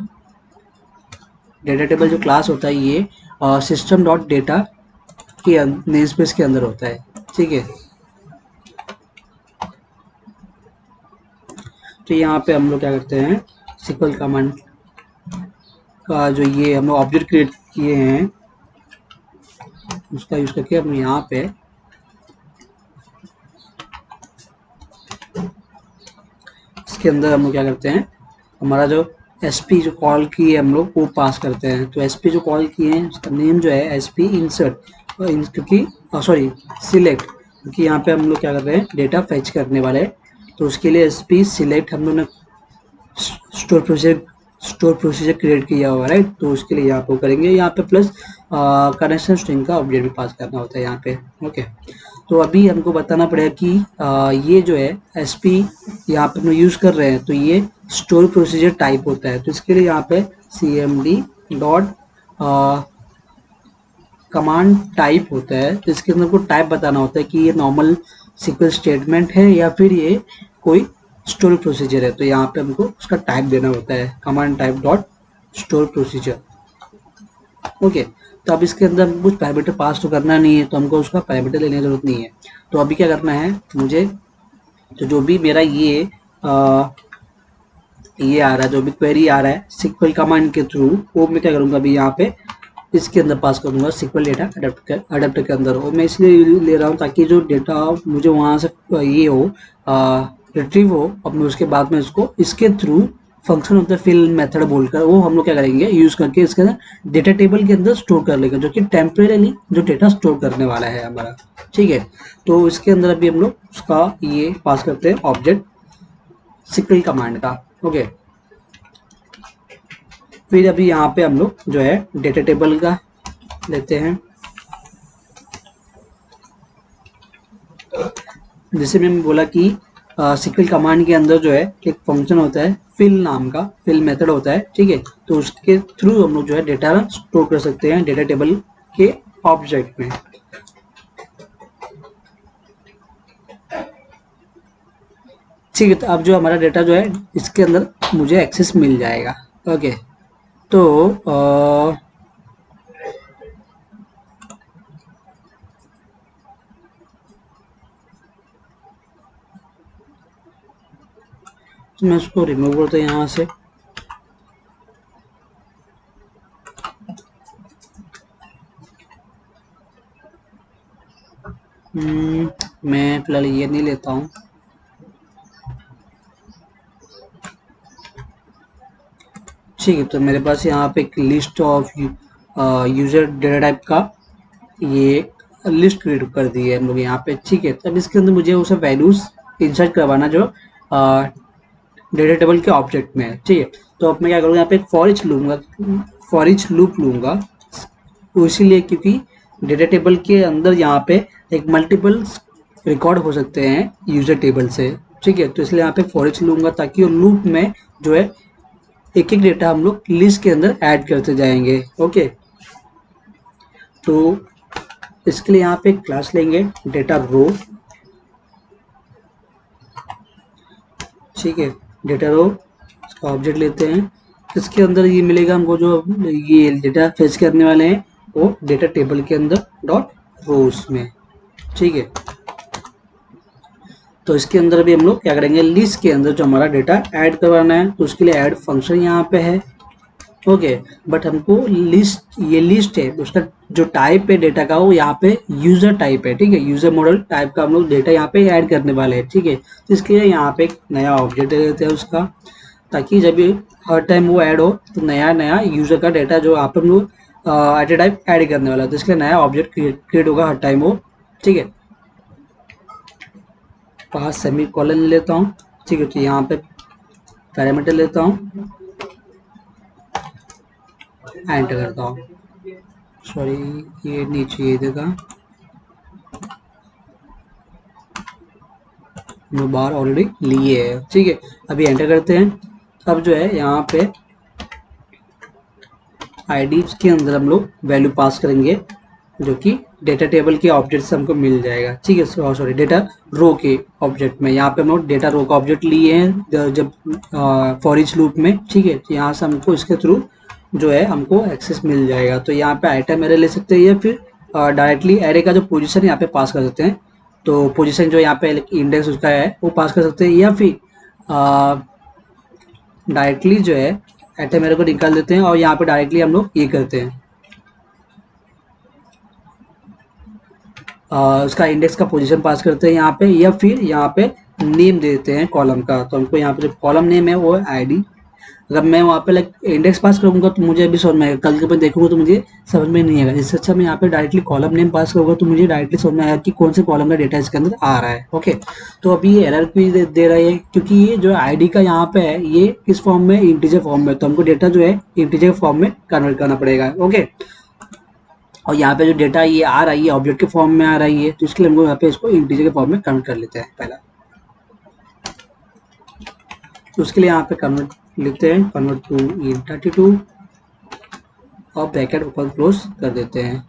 डेटा टेबल जो क्लास होता है ये सिस्टम डॉट डेटा के नेम स्पेस के अंदर होता है, ठीक है। तो यहाँ पे हम लोग क्या करते हैं, सिक्वल कमांड का जो ये हम लोग ऑब्जेक्ट क्रिएट किए हैं उसका यूज करके हम यहाँ पे इसके अंदर हम लोग क्या करते हैं, हमारा जो SP जो कॉल की है हम लोग वो पास करते हैं। तो SP जो कॉल किए हैं उसका नेम जो है SP इंसर्ट, क्योंकि सॉरी सिलेक्ट, क्योंकि यहाँ पे हम लोग क्या कर रहे हैं, डेटा फेच करने वाले हैं, तो उसके लिए SP सिलेक्ट हम लोग ने स्टोर प्रोसीजर क्रिएट किया हुआ, राइट। तो उसके लिए यहाँ पे करेंगे, यहाँ पे प्लस कनेक्शन स्ट्रिंग का ऑब्जेक्ट भी पास करना होता है यहाँ पे, ओके। तो अभी हमको बताना पड़ेगा कि ये जो है SP यहाँ पे हम यूज कर रहे हैं, तो ये स्टोर प्रोसीजर टाइप होता है। तो इसके लिए यहाँ पे CMD डॉट कमांड टाइप होता है, तो इसके अंदर को टाइप बताना होता है कि ये नॉर्मल सिक्वल स्टेटमेंट है या फिर ये कोई स्टोर प्रोसीजर है। तो यहाँ पे हमको उसका टाइप देना होता है, command type dot store procedure, okay. तो अब इसके अंदर कुछ पैरामीटर पास तो करना नहीं है, तो हमको उसका पैरामीटर लेने की जरूरत नहीं है। तो अभी क्या करना है मुझे, तो जो भी मेरा ये आ रहा है, जो भी क्वेरी आ रहा है सिक्वल कमांड के थ्रू, वो मैं क्या करूँगा अभी यहाँ पे इसके अंदर पास करूँगा सिक्वल डेटा अडेप्टर के अंदर। और मैं इसलिए ले रहा हूँ ताकि जो डेटा मुझे वहाँ से ये हो रिट्रीव हो, अब मैं उसके बाद में इसको इसके through function of the fill method बोलकर वो हम लोग क्या करेंगे, यूज करके इसके अंदर डेटा टेबल के अंदर स्टोर कर लेंगे, जो कि टेम्परेली जो डेटा स्टोर करने वाला है हमारा, ठीक है। तो इसके अंदर अभी हम लोग उसका ये पास करते हैं ऑब्जेक्ट सिक्वल कमांड का, ओके। फिर अभी यहाँ पे हम लोग जो है डेटा टेबल का लेते हैं, जैसे मैंने बोला कि SQL कमांड के अंदर जो है एक फंक्शन होता है फिल नाम का, फिल मेथड होता है, ठीक है। तो उसके थ्रू हम लोग जो है डेटा स्टोर कर सकते हैं डेटा टेबल के ऑब्जेक्ट में। ठीक है, तो अब जो हमारा डेटा जो है इसके अंदर मुझे एक्सेस मिल जाएगा। ओके, तो मैं उसको रिमूव करता हूँ यहाँ से। मैं फिलहाल ये नहीं लेता हूँ। ठीक है, तो मेरे पास यहाँ पे एक list of user data type का ये लिस्ट क्रिएट कर दी है हम लोग यहाँ पे। ठीक है, तब इसके अंदर मुझे उसे वैल्यूज इंसर्ट करवाना जो डेटा टेबल के ऑब्जेक्ट में है। ठीक है, तो अब मैं क्या करूँगा, यहाँ पे एक फॉर ईच लूप लूंगा। तो इसीलिए क्योंकि डेटा टेबल के अंदर यहाँ पे एक मल्टीपल रिकॉर्ड हो सकते हैं यूजर टेबल से। ठीक है, तो इसलिए यहाँ पे फॉर ईच लूंगा ताकि वो लूप में जो है एक एक डेटा हम लोग लिस्ट के अंदर ऐड करते जाएंगे। ओके, तो इसके लिए यहाँ पे एक क्लास लेंगे डेटा रो। ठीक है, डेटा रो इसका ऑब्जेक्ट लेते हैं। इसके अंदर ये मिलेगा हमको जो ये डेटा फेच करने वाले हैं वो डेटा टेबल के अंदर डॉट रोज में। ठीक है, तो इसके अंदर भी हम लोग क्या करेंगे, लिस्ट के अंदर जो हमारा डेटा ऐड करवाना है तो उसके लिए ऐड फंक्शन यहाँ पे है। ओके, बट हमको लिस्ट, ये लिस्ट है उसका जो टाइप है डेटा का वो यहाँ पे यूजर टाइप है। ठीक है, यूजर मॉडल टाइप का हम लोग डेटा यहाँ पे ऐड करने वाले हैं। ठीक है, तो इसके लिए यहाँ पे एक नया ऑब्जेक्ट दे देते हैं उसका, ताकि जब भी हर टाइम वो ऐड हो तो नया नया यूजर का डेटा जो आप हम लोग एट ए टाइप ऐड करने वाला है, तो इसके लिए नया ऑब्जेक्ट क्रिएट होगा हर टाइम वो। ठीक है, पास सेमी कॉलन लेता हूँ। ठीक है, तो यहाँ पे पैरामीटर लेता हूँ, एंटर करता हूँ। सॉरी, ये नीचे ये देगा, मैं बार ऑलरेडी लिए है। ठीक है, अभी एंटर करते हैं। अब जो है यहाँ पे आईडी के अंदर हम लोग वैल्यू पास करेंगे जो कि डेटा टेबल के ऑब्जेक्ट से हमको मिल जाएगा। ठीक है, सॉरी डेटा रो के ऑब्जेक्ट में, यहाँ पे हम लोग डेटा रो का ऑब्जेक्ट लिए हैं जब फॉर ईच लूप में। ठीक है, तो यहाँ से हमको इसके थ्रू जो है हमको एक्सेस मिल जाएगा। तो यहाँ पे आइटम एरे ले सकते हैं या फिर डायरेक्टली एरे का जो पोजीशन यहाँ पे पास कर सकते हैं। तो पोजीशन जो यहाँ पे इंडेक्स उसका है वो पास कर सकते हैं, या फिर डायरेक्टली जो है आइटम एरे को निकाल देते हैं और यहाँ पे डायरेक्टली हम लोग ये करते हैं, उसका इंडेक्स का पोजीशन पास करते हैं यहाँ पे, या फिर यहाँ पे नेम देते हैं कॉलम का। तो हमको यहाँ पे जो कॉलम नेम है वो है आईडी। अगर मैं वहाँ पे लाइक इंडेक्स पास करूँगा तो मुझे अभी समझ में आएगा, कल के बाद देखूंगा तो मुझे समझ में नहीं आएगा। इससे अच्छा मैं यहाँ पे डायरेक्टली कॉलम नेम पास करूँगा तो मुझे डायरेक्टली समझ में आएगा कि कौन से कॉलम का डेटा इसके अंदर आ रहा है। ओके, तो अभी ये एरर क्यों दे रहा है, क्योंकि ये जो आईडी का यहाँ पे है ये किस फॉर्म में, इंटीजर फॉर्म में, तो हमको डेटा जो है इंटीजर फॉर्म में कन्वर्ट करना पड़ेगा। ओके, और यहाँ पे जो डेटा ये आ रही है ऑब्जेक्ट के फॉर्म में आ रही है, तो इसके लिए हमको यहाँ पे इसको इंटीजर के फॉर्म में कन्वर्ट कर लेते हैं पहला। तो उसके लिए यहाँ पे कन्वर्ट लेते हैं, कन्वर्ट टू int32 और ब्रैकेट ओपन क्लोज कर देते हैं।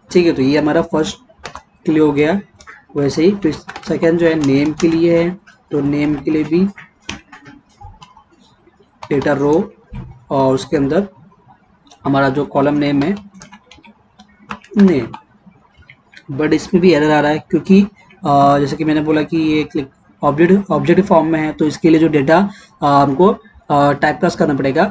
ठीक है, तो ये हमारा फर्स्ट के लिए हो गया। वैसे ही फिर सेकेंड जो है नेम के लिए है, तो नेम के लिए भी डेटा रो और उसके अंदर हमारा जो कॉलम नेम है नेम। बट इसमें भी एरर आ रहा है क्योंकि जैसे कि मैंने बोला कि ये ऑब्जेक्ट फॉर्म में है, तो इसके लिए जो डेटा हमको टाइप कास्ट करना पड़ेगा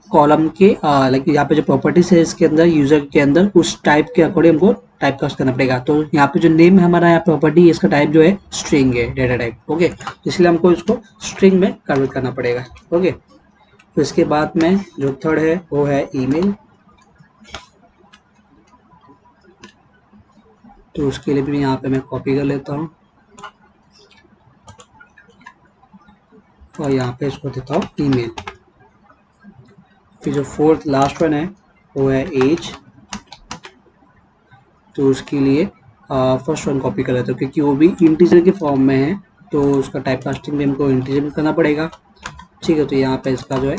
कॉलम के, लाइक यहाँ पे जो प्रॉपर्टीज है इसके अंदर यूजर के अंदर उस टाइप के अकॉर्डिंग हमको टाइप कास्ट करना पड़ेगा। तो यहाँ पे जो नेम है हमारा यहाँ प्रॉपर्टी, इसका टाइप जो है स्ट्रिंग है, डेटा टाइप। ओके, तो इसलिए हमको इसको स्ट्रिंग में कन्वर्ट करना पड़ेगा। ओके, तो इसके बाद में जो थर्ड है वो है ईमेल। तो उसके लिए भी यहाँ पे मैं कॉपी कर लेता हूँ और यहाँ पे इसको देता हूँ ईमेल। फिर जो फोर्थ लास्ट वन है वो है एज। तो उसके लिए फर्स्ट वन कॉपी कर लेते हैं क्योंकि वो भी इंटीजर के फॉर्म में है, तो उसका टाइप कास्टिंग भी हमको इंटीजर में करना पड़ेगा। ठीक है, तो यहाँ पे इसका जो है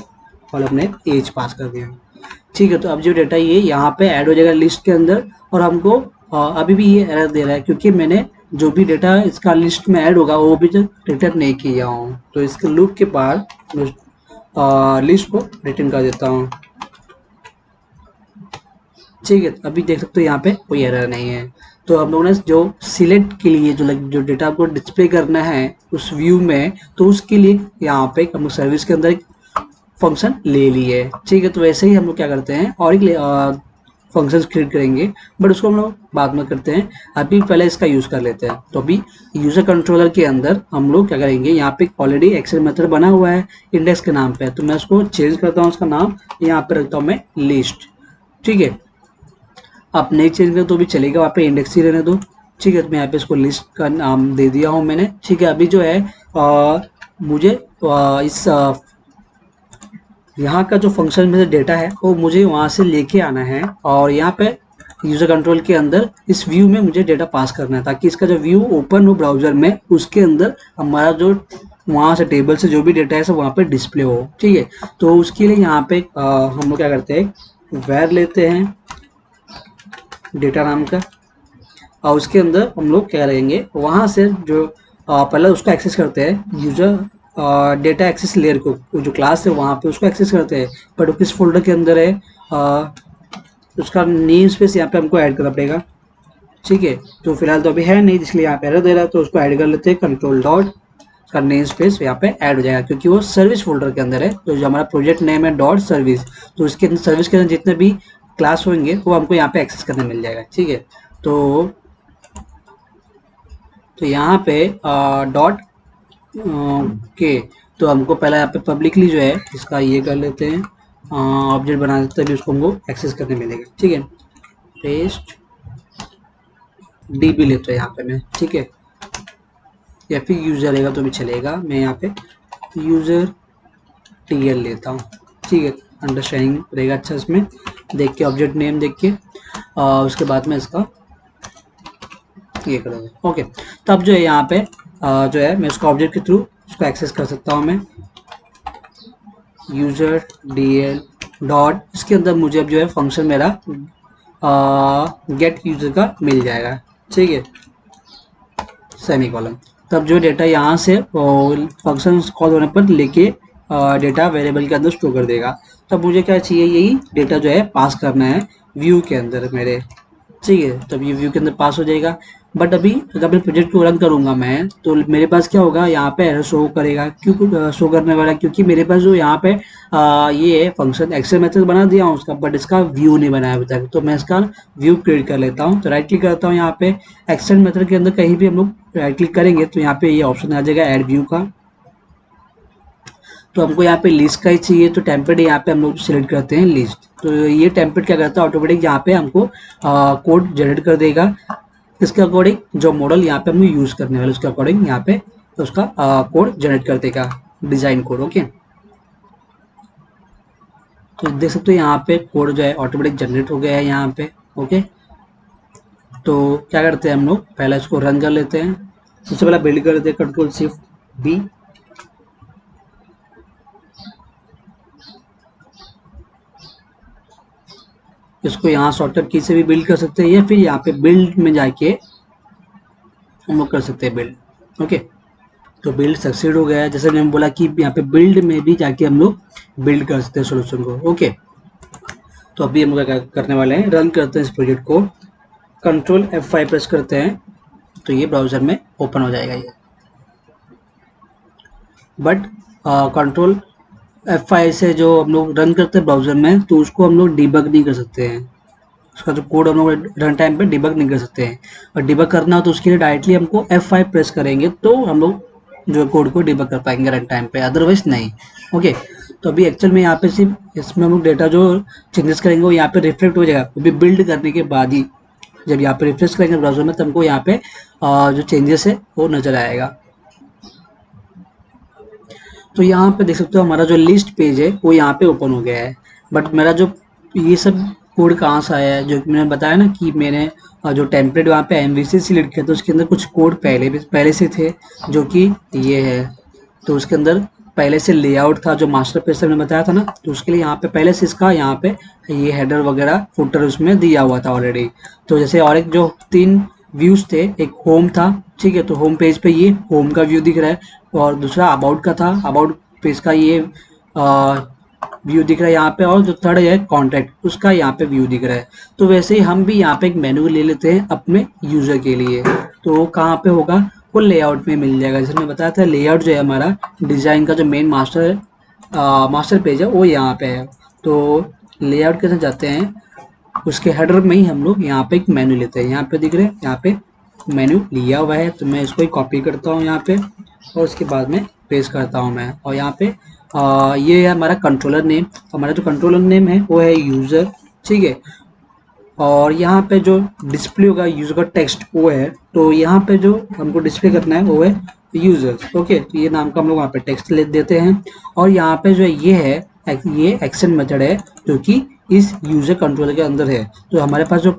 और हमने एज पास कर दिया। ठीक है, तो अब जो डेटा ये यहाँ पे ऐड हो जाएगा लिस्ट के अंदर, और हमको अभी भी ये एरर दे रहा है क्योंकि मैंने जो भी डेटा इसका लिस्ट में ऐड होगा वो भी जो रिटर्न नहीं किया हूँ। तो इसके लूप के बाद लिस्ट को रिटर्न कर देता हूँ। ठीक है, अभी देख सकते हो यहाँ पे कोई एरर नहीं है। तो हम लोगों ने जो सिलेक्ट के लिए जो डेटा को डिस्प्ले करना है उस व्यू में, तो उसके लिए यहाँ पे हम लोग सर्विस के अंदर एक फंक्शन ले लिए। ठीक है, तो वैसे ही हम लोग क्या करते हैं और एक फंक्शंस क्रिएट करेंगे, बट उसको हम लोग बाद में करते हैं। अभी पहले इसका यूज़ कर लेते हैं। तो अभी यूज़र कंट्रोलर के अंदर हम लोग क्या करेंगे, यहाँ पे ऑलरेडी एक्सेल मेथड बना हुआ है इंडेक्स के नाम पे, तो मैं उसको चेंज करता हूँ, उसका नाम यहाँ पे रखता हूँ मैं लिस्ट। ठीक है, आप नहीं चेंज करें तो भी चलेगा, वहाँ पे इंडेक्स ही रहने दो। ठीक है, तो मैं यहाँ पे इसको लिस्ट का नाम दे दिया हूँ मैंने। ठीक है, अभी जो है मुझे इस यहाँ का जो फंक्शन में डेटा है वो मुझे वहाँ से लेके आना है, और यहाँ पे यूज़र कंट्रोल के अंदर इस व्यू में मुझे डेटा पास करना है, ताकि इसका जो व्यू ओपन हो ब्राउजर में, उसके अंदर हमारा जो वहाँ से टेबल से जो भी डेटा है सब वहाँ पे डिस्प्ले हो। ठीक है, तो उसके लिए यहाँ पे हम लोग क्या करते हैं, वैर लेते हैं डेटा नाम का, और उसके अंदर हम लोग क्या करेंगे, वहाँ से जो पहले उसको एक्सेस करते हैं यूजर डेटा एक्सेस लेयर को, जो क्लास है वहाँ पे उसको एक्सेस करते हैं, बट वो किस फोल्डर के अंदर है, उसका नेम स्पेस यहाँ पे हमको ऐड करना पड़ेगा। ठीक है, तो फिलहाल तो अभी है नहीं, इसलिए यहाँ पे एरर दे रहा है, तो उसको ऐड कर लेते हैं कंट्रोल डॉट, का नेम स्पेस यहाँ पे ऐड हो जाएगा क्योंकि वो सर्विस फोल्डर के अंदर है। तो जो हमारा प्रोजेक्ट नेम है डॉट सर्विस, तो उसके अंदर सर्विस के अंदर जितने भी क्लास होंगे वो हमको यहाँ पे एक्सेस करने मिल जाएगा। ठीक है, तो यहाँ पे डॉट के, तो हमको पहले यहाँ पे पब्लिकली जो है इसका ये कर लेते हैं, ऑब्जेक्ट बना देते हैं, तभी उसको हमको एक्सेस करने मिलेगा। ठीक है, पेस्ट डीबी लेते हैं यहाँ पे मैं। ठीक है, या फिर यूजर रहेगा तो भी चलेगा, मैं यहाँ पे यूजर टीएल लेता हूँ। ठीक है, अंडरस्टैंडिंग रहेगा अच्छा इसमें, देख के ऑब्जेक्ट नेम देख के उसके बाद में इसका ये करोगे। ओके, तब जो है यहाँ पे जो है मैं उसका ऑब्जेक्ट के थ्रू उसको एक्सेस कर सकता हूँ मैं, यूजर डीएल डॉट, इसके अंदर मुझे अब जो है फंक्शन मेरा गेट यूजर का मिल जाएगा। ठीक है, सेमीकोलन, तब जो डेटा यहाँ से फंक्शन कॉल होने पर लेके डेटा वेरिएबल के अंदर स्टोर कर देगा। तब मुझे क्या चाहिए, यही डेटा जो है पास करना है व्यू के अंदर मेरे। ठीक है, तब ये व्यू के अंदर पास हो जाएगा। बट अभी अगर अपने प्रोजेक्ट को रन करूंगा मैं, तो मेरे पास क्या होगा, यहाँ पे एरर शो करेगा। क्यों शो करने वाला, क्योंकि मेरे पास जो यहाँ पे ये फंक्शन एक्सेल मेथड बना दिया हूँ उसका, बट इसका व्यू नहीं बनाया अभी तक। तो मैं इसका व्यू क्रिएट कर लेता हूँ, तो राइट क्लिक करता हूँ यहाँ पे एक्सेल मेथड के अंदर, कहीं भी हम लोग राइट क्लिक करेंगे तो यहाँ पे ये ऑप्शन आ जाएगा ऐड व्यू का। तो हमको यहाँ पे लिस्ट का ही चाहिए, तो टेम्पलेट यहाँ पे हम लोग सिलेक्ट करते हैं लिस्ट। तो ये टेम्पलेट क्या करता है, ऑटोमेटिक यहाँ पे हमको कोड जनरेट कर देगा, इसके अकॉर्डिंग जो मॉडल यहाँ पे हम यूज करने वाले उसके अकॉर्डिंग यहाँ पे उसका कोड जनरेट कर देगा, डिजाइन कोड। ओके, तो देख सकते हो यहाँ पे कोड जो है ऑटोमेटिक जनरेट हो गया है यहाँ पे। ओके, तो क्या करते हैं हम लोग, पहले इसको रन कर लेते हैं। सबसे पहले बिल्ड कर लेते हैं कंट्रोल शिफ्ट बी, इसको यहाँ शॉर्टकट की से भी बिल्ड कर सकते हैं, या फिर यहाँ पे बिल्ड में जाके हम लोग कर सकते हैं बिल्ड। ओके, तो बिल्ड सक्सीड हो गया है, जैसे मैंने बोला कि यहाँ पे बिल्ड में भी जाके हम लोग बिल्ड कर सकते हैं सोल्यूशन को। ओके, तो अभी हम लोग क्या करने वाले हैं, रन करते हैं इस प्रोजेक्ट को, कंट्रोल F5 प्रेस करते हैं तो ये ब्राउजर में ओपन हो जाएगा ये। बट कंट्रोल F5 से जो हम लोग रन करते हैं ब्राउजर में, तो उसको हम लोग डिबग नहीं कर सकते हैं, उसका जो कोड हम लोग रन टाइम पे डिबग नहीं कर सकते हैं। और डिबग करना हो तो उसके लिए डायरेक्टली हमको F5 प्रेस करेंगे तो हम लोग जो कोड को डिबग कर पाएंगे रन टाइम पे, अदरवाइज नहीं। ओके, तो अभी एक्चुअल में यहाँ पे सिर्फ इसमें हम लोग डेटा जो चेंजेस करेंगे वो यहाँ पे रिफ्लेक्ट हो जाएगा, वो भी बिल्ड करने के बाद ही। जब यहाँ पे रिफ्रेश करेंगे ब्राउजर में तो हमको यहाँ पे जो चेंजेस है वो नजर आएगा। तो यहाँ पे देख सकते हो हमारा जो लिस्ट पेज है वो यहाँ पे ओपन हो गया है, बट मेरा जो ये सब कोड कहाँ से आया है, जो कि मैंने बताया ना कि मैंने जो टेम्पलेट वहाँ पे एमवीसी सिलेक्ट किया तो उसके अंदर कुछ कोड पहले से थे, जो कि ये है। तो उसके अंदर पहले से लेआउट था जो मास्टर पेज से मैंने बताया था ना, तो उसके लिए यहाँ पे पहले से इसका यहाँ पे ये हेडर वगैरह फुटर उसमें दिया हुआ था ऑलरेडी। तो जैसे और एक जो 3 व्यूज थे, एक होम था, ठीक है, तो होम पेज पे ये होम का व्यू दिख रहा है, और दूसरा अबाउट का था, अबाउट पेज का ये व्यू दिख रहा है यहाँ पे, और जो थर्ड है कॉन्टैक्ट उसका यहाँ पे व्यू दिख रहा है। तो वैसे ही हम भी यहाँ पे एक मेन्यू ले लेते हैं अपने यूजर के लिए। तो कहाँ पे होगा, वो लेआउट में मिल जाएगा। जैसे मैं बताया था, लेआउट जो है हमारा डिजाइन का जो मेन मास्टर पेज है वो यहाँ पे है। तो लेआउट के साथ जाते हैं, उसके हेडर में ही हम लोग यहाँ पे एक मेन्यू लेते हैं। यहाँ पे दिख रहे हैं, यहाँ पे मेन्यू लिया हुआ है, तो मैं इसको कॉपी करता हूँ यहाँ पे, और उसके बाद में पेस्ट करता हूँ मैं। और यहाँ पे ये है हमारा कंट्रोलर नेम। हमारा जो कंट्रोलर नेम है वो है यूजर, ठीक है। और यहाँ पे जो डिस्प्ले होगा यूजर का टेक्स्ट वो है, तो यहाँ पे जो हमको डिस्प्ले करना है वो है यूजर। ओके, तो ये नाम का हम लोग वहाँ पे टेक्स्ट ले देते हैं। और यहाँ पे जो ये है, ये एक्शन मेथड है जो कि इस यूजर कंट्रोलर के अंदर है। तो हमारे पास जो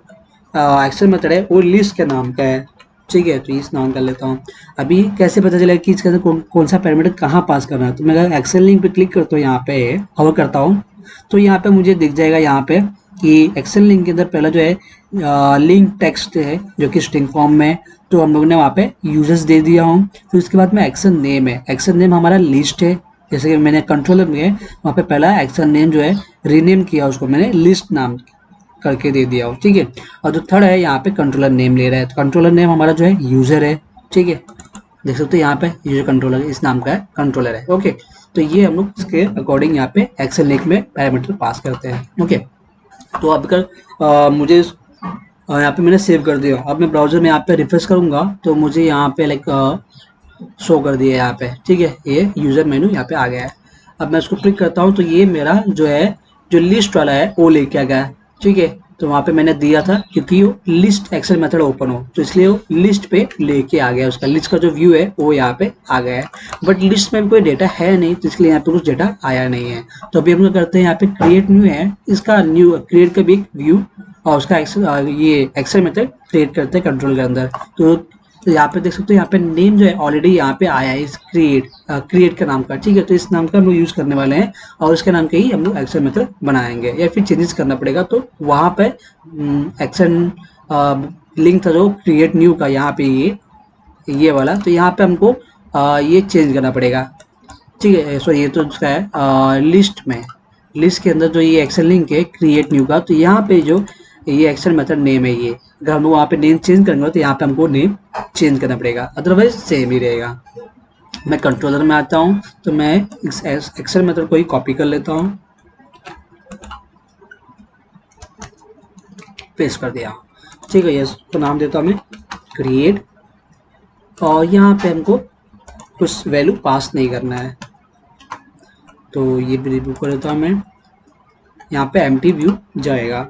एक्शन मेथड है वो लिस्ट के नाम का है, ठीक है, तो इस नाम कर लेता हूँ। अभी कैसे पता चलेगा कि इसके अंदर कौन सा पैरामीटर कहाँ पास करना है, तो मैं अगर एक्शन लिंक पे क्लिक करता हूँ, यहाँ पे होवर करता हूँ, तो यहाँ पे मुझे दिख जाएगा यहाँ पे कि एक्सेल लिंक के अंदर पहला जो है लिंक टेक्स्ट है जो कि स्ट्रिंग फॉर्म में, तो हम लोग ने वहाँ पे यूजर्स दे दिया हूँ। फिर उसके बाद में एक्शन नेम है, एक्शन नेम हमारा लिस्ट है। जैसे कि मैंने कंट्रोलर में वहाँ पे पहला एक्शन नेम जो है रीनेम किया, उसको मैंने लिस्ट नाम करके दे दिया हो, ठीक है। और जो थर्ड है यहाँ पे कंट्रोलर नेम ले रहा है, तो कंट्रोलर नेम हमारा जो है यूजर है, ठीक है, देख सकते हो यहाँ पे यूजर कंट्रोलर इस नाम का है, कंट्रोलर है। ओके, तो ये हम लोग इसके अकॉर्डिंग यहाँ पे एक्सेल लिंक में पैरामीटर पास करते हैं। ओके, तो अब अगर मुझे यहाँ पे मैंने सेव कर दिया, अब मैं ब्राउजर में यहाँ पे रिफ्रेश करूंगा तो मुझे यहाँ पे लाइक शो कर दिया यहाँ पे, ठीक है, ये यूजर मेनू यहाँ पे आ गया है। अब मैं इसको क्लिक करता हूँ तो ये मेरा जो है जो लिस्ट वाला है वो लेके आ गया है, ठीक है। तो वहाँ पे मैंने दिया था क्योंकि वो लिस्ट एक्सेल मेथड ओपन हो, तो इसलिए वो लिस्ट पे लेके आ गया, उसका लिस्ट का जो व्यू है वो यहाँ पे आ गया है। बट लिस्ट में कोई डेटा है नहीं, तो इसलिए यहाँ पे कुछ डेटा आया नहीं है। तो अभी हम लोग करते हैं यहाँ पे क्रिएट न्यू है, इसका न्यू क्रिएट का भी एक व्यू और उसका ये एक्सेल मेथड क्रिएट करते हैं कंट्रोल के अंदर। तो यहाँ पे देख सकते हो यहाँ पे नेम जो है ऑलरेडी यहाँ पे आया है इस क्रिएट का नाम का, ठीक है। तो इस नाम का हम लोग यूज करने वाले हैं और उसके नाम के ही हम लोग एक्शन मेथड बनाएंगे, या फिर चेंजेस करना पड़ेगा तो वहाँ पे एक्शन लिंक था जो क्रिएट न्यू का, यहाँ पे ये वाला, तो यहाँ पे हमको ये चेंज करना पड़ेगा, ठीक है। सॉरी, ये तो उसका है लिस्ट में, लिस्ट के अंदर जो ये एक्शन लिंक है क्रिएट न्यू का, तो यहाँ पे जो ये एक्शन मेथड नेम है, ये अगर हम लोग वहाँ पे नेम चेंज करेंगे तो यहाँ पे हमको नेम चेंज करना पड़ेगा, अदरवाइज सेम ही रहेगा। मैं कंट्रोलर में आता हूँ तो मैं इस एक्शन मेथड को ही कॉपी कर लेता हूँ, पेस्ट कर दिया, ठीक है। इसको नाम देता हूँ मैं क्रिएट, और यहाँ पे हमको कुछ वैल्यू पास नहीं करना है, तो ये भी रिमूव कर देता हूँ मैं। यहाँ पे एम्प्टी व्यू जाएगा,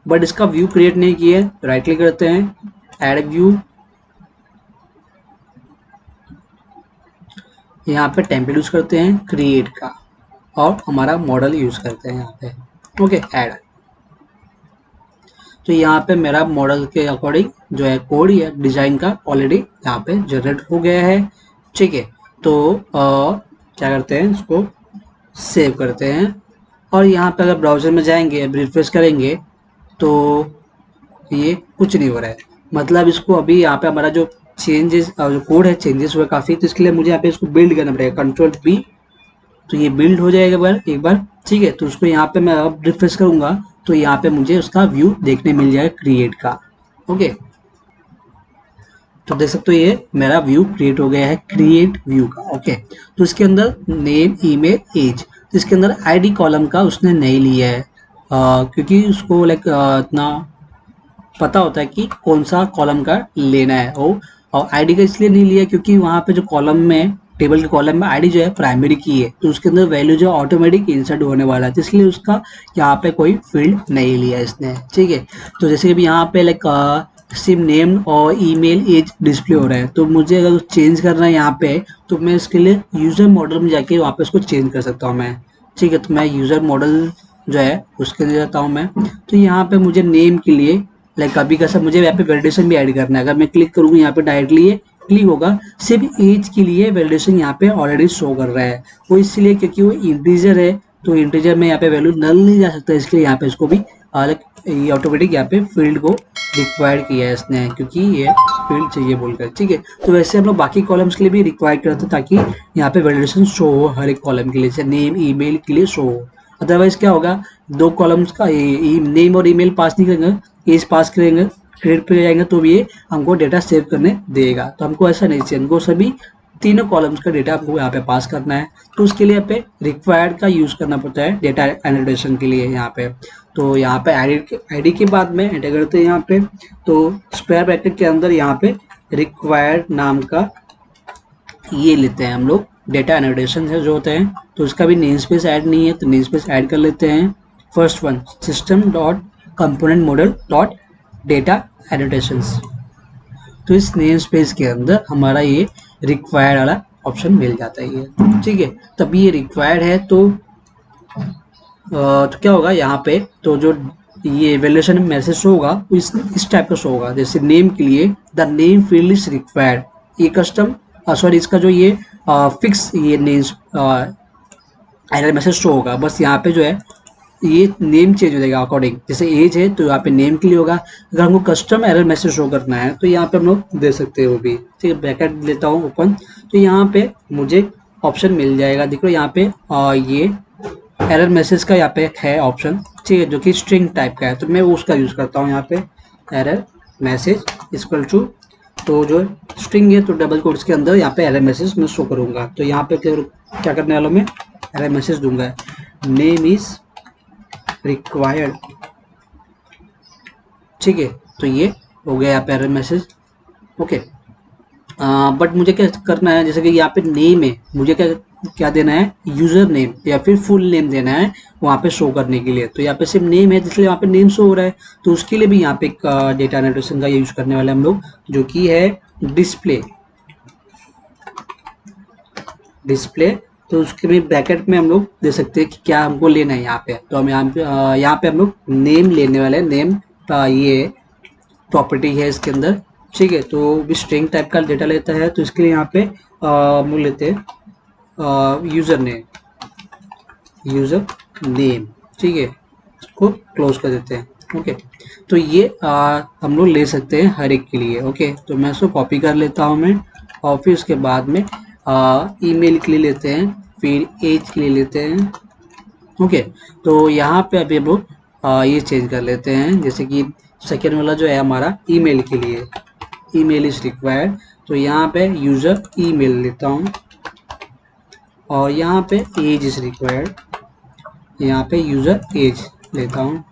बट इसका व्यू क्रिएट नहीं किया है, राइट क्लिक करते हैं, ऐड व्यू, यहाँ पे टेम्पलेट यूज करते हैं क्रिएट का, और हमारा मॉडल यूज करते हैं यहाँ पे। ओके, ऐड, तो यहाँ पे मेरा मॉडल के अकॉर्डिंग जो है कोड या डिजाइन का ऑलरेडी यहाँ पे जनरेट हो गया है, ठीक है। तो क्या करते हैं, इसको सेव करते हैं, और यहाँ पे अगर ब्राउजर में जाएंगे रिफ्रेश करेंगे तो ये कुछ नहीं हो रहा है, मतलब इसको अभी यहाँ पे हमारा जो चेंजेस जो कोड है चेंजेस हुआ काफ़ी, तो इसके लिए मुझे यहाँ पे इसको बिल्ड करना पड़ेगा, कंट्रोल बी, तो ये बिल्ड हो जाएगा एक बार, ठीक है। तो उसको यहाँ पे मैं अब रिफ्रेश करूंगा तो यहाँ पे मुझे उसका व्यू देखने मिल जाएगा क्रिएट का। ओके, तो देख सकते हो ये मेरा व्यू क्रिएट हो गया है क्रिएट व्यू का। ओके, तो इसके अंदर नेम, ईमेल, एज, तो इसके अंदर आईडी कॉलम का उसने नहीं लिया है क्योंकि उसको लाइक इतना पता होता है कि कौन सा कॉलम का लेना है वो, और आईडी का इसलिए नहीं लिया क्योंकि वहाँ पे जो कॉलम में टेबल के कॉलम में आईडी जो है प्राइमरी की है, तो उसके अंदर वैल्यू जो ऑटोमेटिक इंसर्ट होने वाला है, तो इसलिए उसका यहाँ पे कोई फील्ड नहीं लिया इसने, ठीक है। तो जैसे कि अभी यहाँ पे लाइक सिर्फ नेम और ईमेल, एज डिस्प्ले हो रहा है, तो मुझे अगर चेंज करना है यहाँ पे तो मैं इसके लिए यूजर मॉडल में जाके वहाँ पे उसको चेंज कर सकता हूँ मैं, ठीक है। तो मैं यूजर मॉडल जो है उसके लिए जाता हूँ मैं। तो यहाँ पे मुझे नेम के लिए लाइक अभी का सब मुझे यहाँ पे वैलिडेशन भी ऐड करना है। अगर मैं क्लिक करूँगा यहाँ पे डायरेक्टली ये क्लिक होगा, सिर्फ एज के लिए वैलिडेशन यहाँ पे ऑलरेडी शो कर रहा है। वो इसलिए क्योंकि वो इंटीजर है, तो इंटीजर में यहाँ पे वैल्यू नल नहीं जा सकता, इसलिए यहाँ पे इसको भी अलग ये ऑटोमेटिक यहाँ पे फील्ड को रिक्वायर्ड किया है इसने, क्योंकि ये फील्ड चाहिए बोलकर। ठीक है, तो वैसे हम लोग बाकी कॉलम्स के लिए भी रिक्वायर करते हैं ताकि यहाँ पे वैलिडेशन शो हो हर एक कॉलम के लिए, जैसे नेम ईमेल के लिए शो हो। अदरवाइज क्या होगा, दो कॉलम्स का नेम और ईमेल पास नहीं करेंगे, एज पास करेंगे, क्रेडिट पे जाएंगे तो भी ये हमको डेटा सेव करने देगा। तो हमको ऐसा नहीं चाहिए, हमको सभी तीनों कॉलम्स का डेटा हमको यहाँ पे पास करना है। तो उसके लिए यहाँ पे रिक्वायर्ड का यूज करना पड़ता है डेटा एनोटेशन के लिए यहाँ पे। तो यहाँ पे आईडी के बाद में एंटर करते हैं यहाँ पे, तो स्क्वायर ब्रैकेट के अंदर यहाँ पे रिक्वायर्ड नाम का ये लेते हैं हम लोग, डेटा एनोटेशन है जो होते हैं। तो इसका भी नेम स्पेस ऐड नहीं है, तो नेम स्पेस ऐड कर लेते हैं। First one system dot component model dot data annotations. तो इस नेम स्पेस के अंदर हमारा ये रिक्वायर्ड वाला ऑप्शन मिल जाता है ये। ठीक है, तब ये रिक्वायर्ड है तो क्या होगा यहाँ पे, तो जो ये वैल्यूएशन मैसेज शो होगा वो इस टाइप का शो होगा। जैसे नेम के लिए the name field is required, ये कस्टम सॉरी इसका जो ये फिक्स ये नेम एरर मैसेज शो होगा। बस यहाँ पे जो है ये नेम चेंज हो जाएगा अकॉर्डिंग, जैसे एज है तो यहाँ पे नेम के लिए होगा। अगर हमको कस्टम एरर मैसेज शो करना है तो यहाँ पे हम लोग दे सकते हैं वो भी। ठीक है, ब्रैकेट लेता हूँ ओपन, तो यहाँ पे मुझे ऑप्शन मिल जाएगा। देखो यहाँ पे ये एरर मैसेज का यहाँ पे है ऑप्शन, ठीक है, जो कि स्ट्रिंग टाइप का है, तो मैं उसका यूज करता हूँ यहाँ पे। एरर मैसेज इक्वल टू, तो जो स्ट्रिंग है तो डबल कोट्स के अंदर यहाँ पे एरर मैसेज मैं शो करूंगा। तो यहाँ पे क्या करने वाला मैं एरर मैसेज दूंगा, नेम इज रिक्वायर्ड। ठीक है, तो ये हो गया यहाँ पे एरर मैसेज। ओके, बट मुझे क्या करना है, जैसे कि यहाँ पे नेम है, मुझे क्या क्या देना है, यूजर नेम या फिर फुल नेम देना है वहाँ पे शो करने के लिए। तो यहाँ पे सिर्फ नेम है इसलिए यहाँ पे नेम शो हो रहा है, तो उसके लिए भी यहाँ पे एक डेटा एनोटेशन का यूज करने वाले हम लोग, जो कि है डिस्प्ले। डिस्प्ले, तो उसके भी ब्रैकेट में हम लोग दे सकते हैं कि क्या हमको लेना है यहाँ पे। तो हम यहाँ पे हम लोग नेम लेने वाले हैं, नेम ये प्रॉपर्टी है इसके अंदर। ठीक है, तो भी स्ट्रिंग टाइप का डेटा लेता है, तो इसके लिए यहाँ पे हम लोग लेते हैं यूजर नेम, यूजर नेम। ठीक है, इसको क्लोज कर देते हैं। ओके, तो ये हम लोग ले सकते हैं हर एक के लिए। ओके, तो मैं इसको कॉपी कर लेता हूँ मैं, और फिर उसके बाद में ईमेल के लिए लेते हैं, फिर एज के लिए लेते हैं। ओके, तो यहाँ पे अभी हम लोग ये चेंज कर लेते हैं, जैसे कि सेकेंड वाला जो है हमारा ईमेल के लिए, ईमेल इज रिक्वायर्ड, तो यहाँ पे यूजर ईमेल लेता हूँ, और यहाँ पे एज इज रिक्वायर्ड, यहाँ पे यूजर एज लेता हूँ।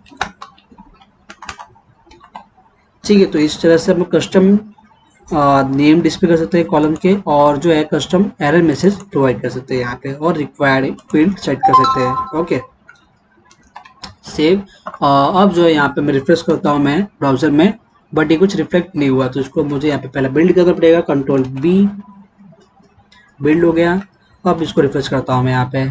ठीक है, तो इस तरह से हम कस्टम नेम डिस्प्ले कर सकते हैं कॉलम के, और जो है कस्टम एरर मैसेज प्रोवाइड कर सकते हैं यहाँ पे, और रिक्वायर्ड फील्ड सेट कर सकते हैं। Okay, save. अब जो है यहाँ पे मैं रिफ्रेश करता हूँ मैं ब्राउजर में, बट ये कुछ रिफ्लेक्ट नहीं हुआ, तो इसको मुझे यहाँ पे पहले बिल्ड करना पड़ेगा, कंट्रोल बी, बिल्ड हो गया। अब इसको रिफ्रेश करता हूँ मैं यहाँ पे।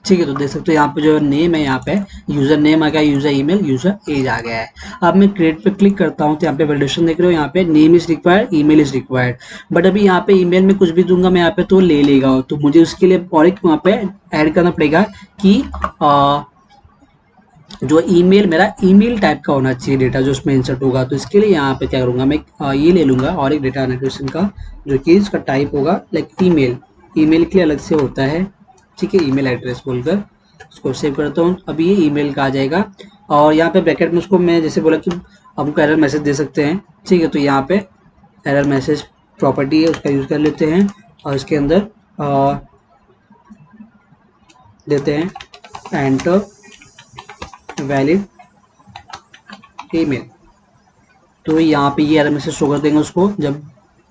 ठीक है, तो देख सकते हो यहाँ पे जो नेम है, यहाँ पे यूजर नेम आ गया, यूजर ईमेल, यूजर एज आ गया है। अब मैं क्रिएट पे क्लिक करता हूँ, तो यहाँ पे वैलिडेशन देख रहे हो, यहाँ पे name is required, email is required. But अभी यहाँ पे ईमेल में कुछ भी दूंगा मैं यहाँ पे तो ले लेगा, तो मुझे उसके लिए और एक वहाँ पे ऐड करना पड़ेगा कि जो ईमेल मेरा ईमेल टाइप का होना चाहिए डेटा जो उसमें इंसर्ट होगा। तो इसके लिए यहाँ पे क्या करूँगा मैं, ये ले लूँगा और एक डेटा एनोटेशन का, जो कि इसका टाइप होगा लाइक ईमेल। ईमेल के लिए अलग से होता है, ठीक है, ईमेल एड्रेस बोलकर उसको सेव करता हूँ। अभी ये ईमेल का आ जाएगा, और यहाँ पे ब्रैकेट में उसको मैं जैसे बोला कि हमको एरर मैसेज दे सकते हैं। ठीक है, तो यहाँ पे एरर मैसेज प्रॉपर्टी है, उसका यूज़ कर लेते हैं, और इसके अंदर देते हैं एंटर वैलिड ईमेल। तो यहाँ पे ये एरर मैसेज शो कर देंगे उसको जब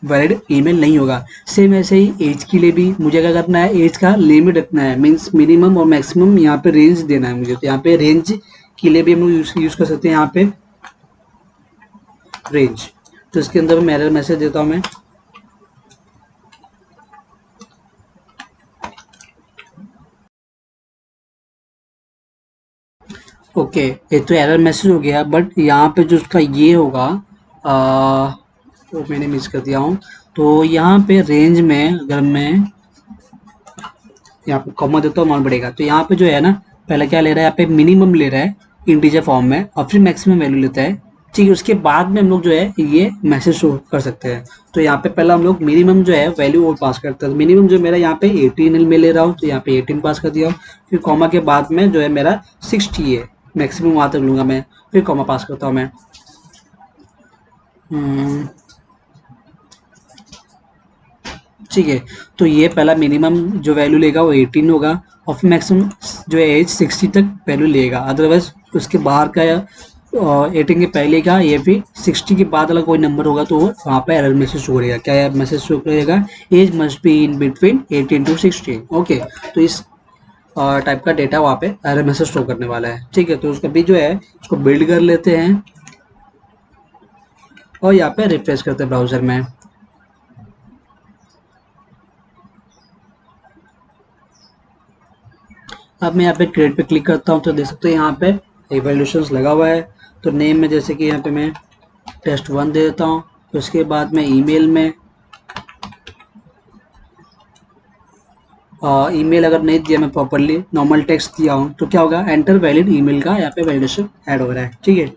वैलिड ईमेल नहीं होगा। सेम ऐसे ही एज के लिए भी मुझे क्या करना है, एज का लिमिट रखना है, मीन्स मिनिमम और मैक्सिमम यहाँ पे रेंज देना है मुझे। तो यहाँ पे रेंज के लिए भी हम लोग यूज कर सकते हैं, यहाँ पे रेंज। तो इसके अंदर मैं एरर मैसेज देता हूँ मैं, ओके, ये तो एरर मैसेज हो गया, बट यहाँ पे जो उसका ये होगा वो मैंने मिस कर दिया हूँ। तो यहाँ पे रेंज में अगर मैं यहाँ पे कॉमा देता हूँ, मान बढ़ेगा। तो यहाँ पे जो है ना, पहले क्या ले रहा है, यहाँ पे मिनिमम ले रहा है इंटीजर फॉर्म में, और फिर मैक्सिमम वैल्यू लेता है। ठीक है, उसके बाद में हम लोग जो है ये मैसेज शो कर सकते हैं। तो यहाँ पे पहला हम लोग मिनिमम जो है वैल्यू वो पास करते हैं। तो मिनिमम जो मेरा यहाँ पे 18 में ले रहा हूँ, तो यहाँ पे 18 पास कर दिया। फिर कॉमा के बाद में जो है मेरा 60 है, मैक्सिमम वहाँ तक लूंगा मैं, फिर कॉमा पास करता हूँ मैं। हम्म, ठीक है, तो ये पहला मिनिमम जो वैल्यू लेगा वो 18 होगा, और फिर मैक्सिमम जो है एज 60 तक वैल्यू लेगा। अदरवाइज उसके बाहर का या 18 के पहले का या फिर 60 के बाद अगर कोई नंबर होगा तो वो वहाँ पे एरर मैसेज शो करेगा। क्या मैसेज शो करेगा? Age must be in between 18 to 16। Okay, तो इस टाइप का डेटा वहाँ पे एरर मैसेज शो करने वाला है। ठीक है, तो उसका भी जो है उसको बिल्ड कर लेते हैं और यहाँ पे रिफ्रेश करते हैं ब्राउजर में। अब मैं यहाँ पे क्रिएट पे क्लिक करता हूँ, तो देख सकते हैं यहाँ पे इवैल्यूएशंस लगा हुआ है। तो नेम में जैसे कि यहाँ पे मैं test1 दे देता हूँ। तो उसके बाद में ईमेल में ईमेल अगर नहीं दिया मैं प्रॉपरली, नॉर्मल टेक्स्ट दिया हूँ, तो क्या होगा, एंटर वैलिड ईमेल का यहाँ पे वैलिडेशन ऐड हो रहा है। ठीक है,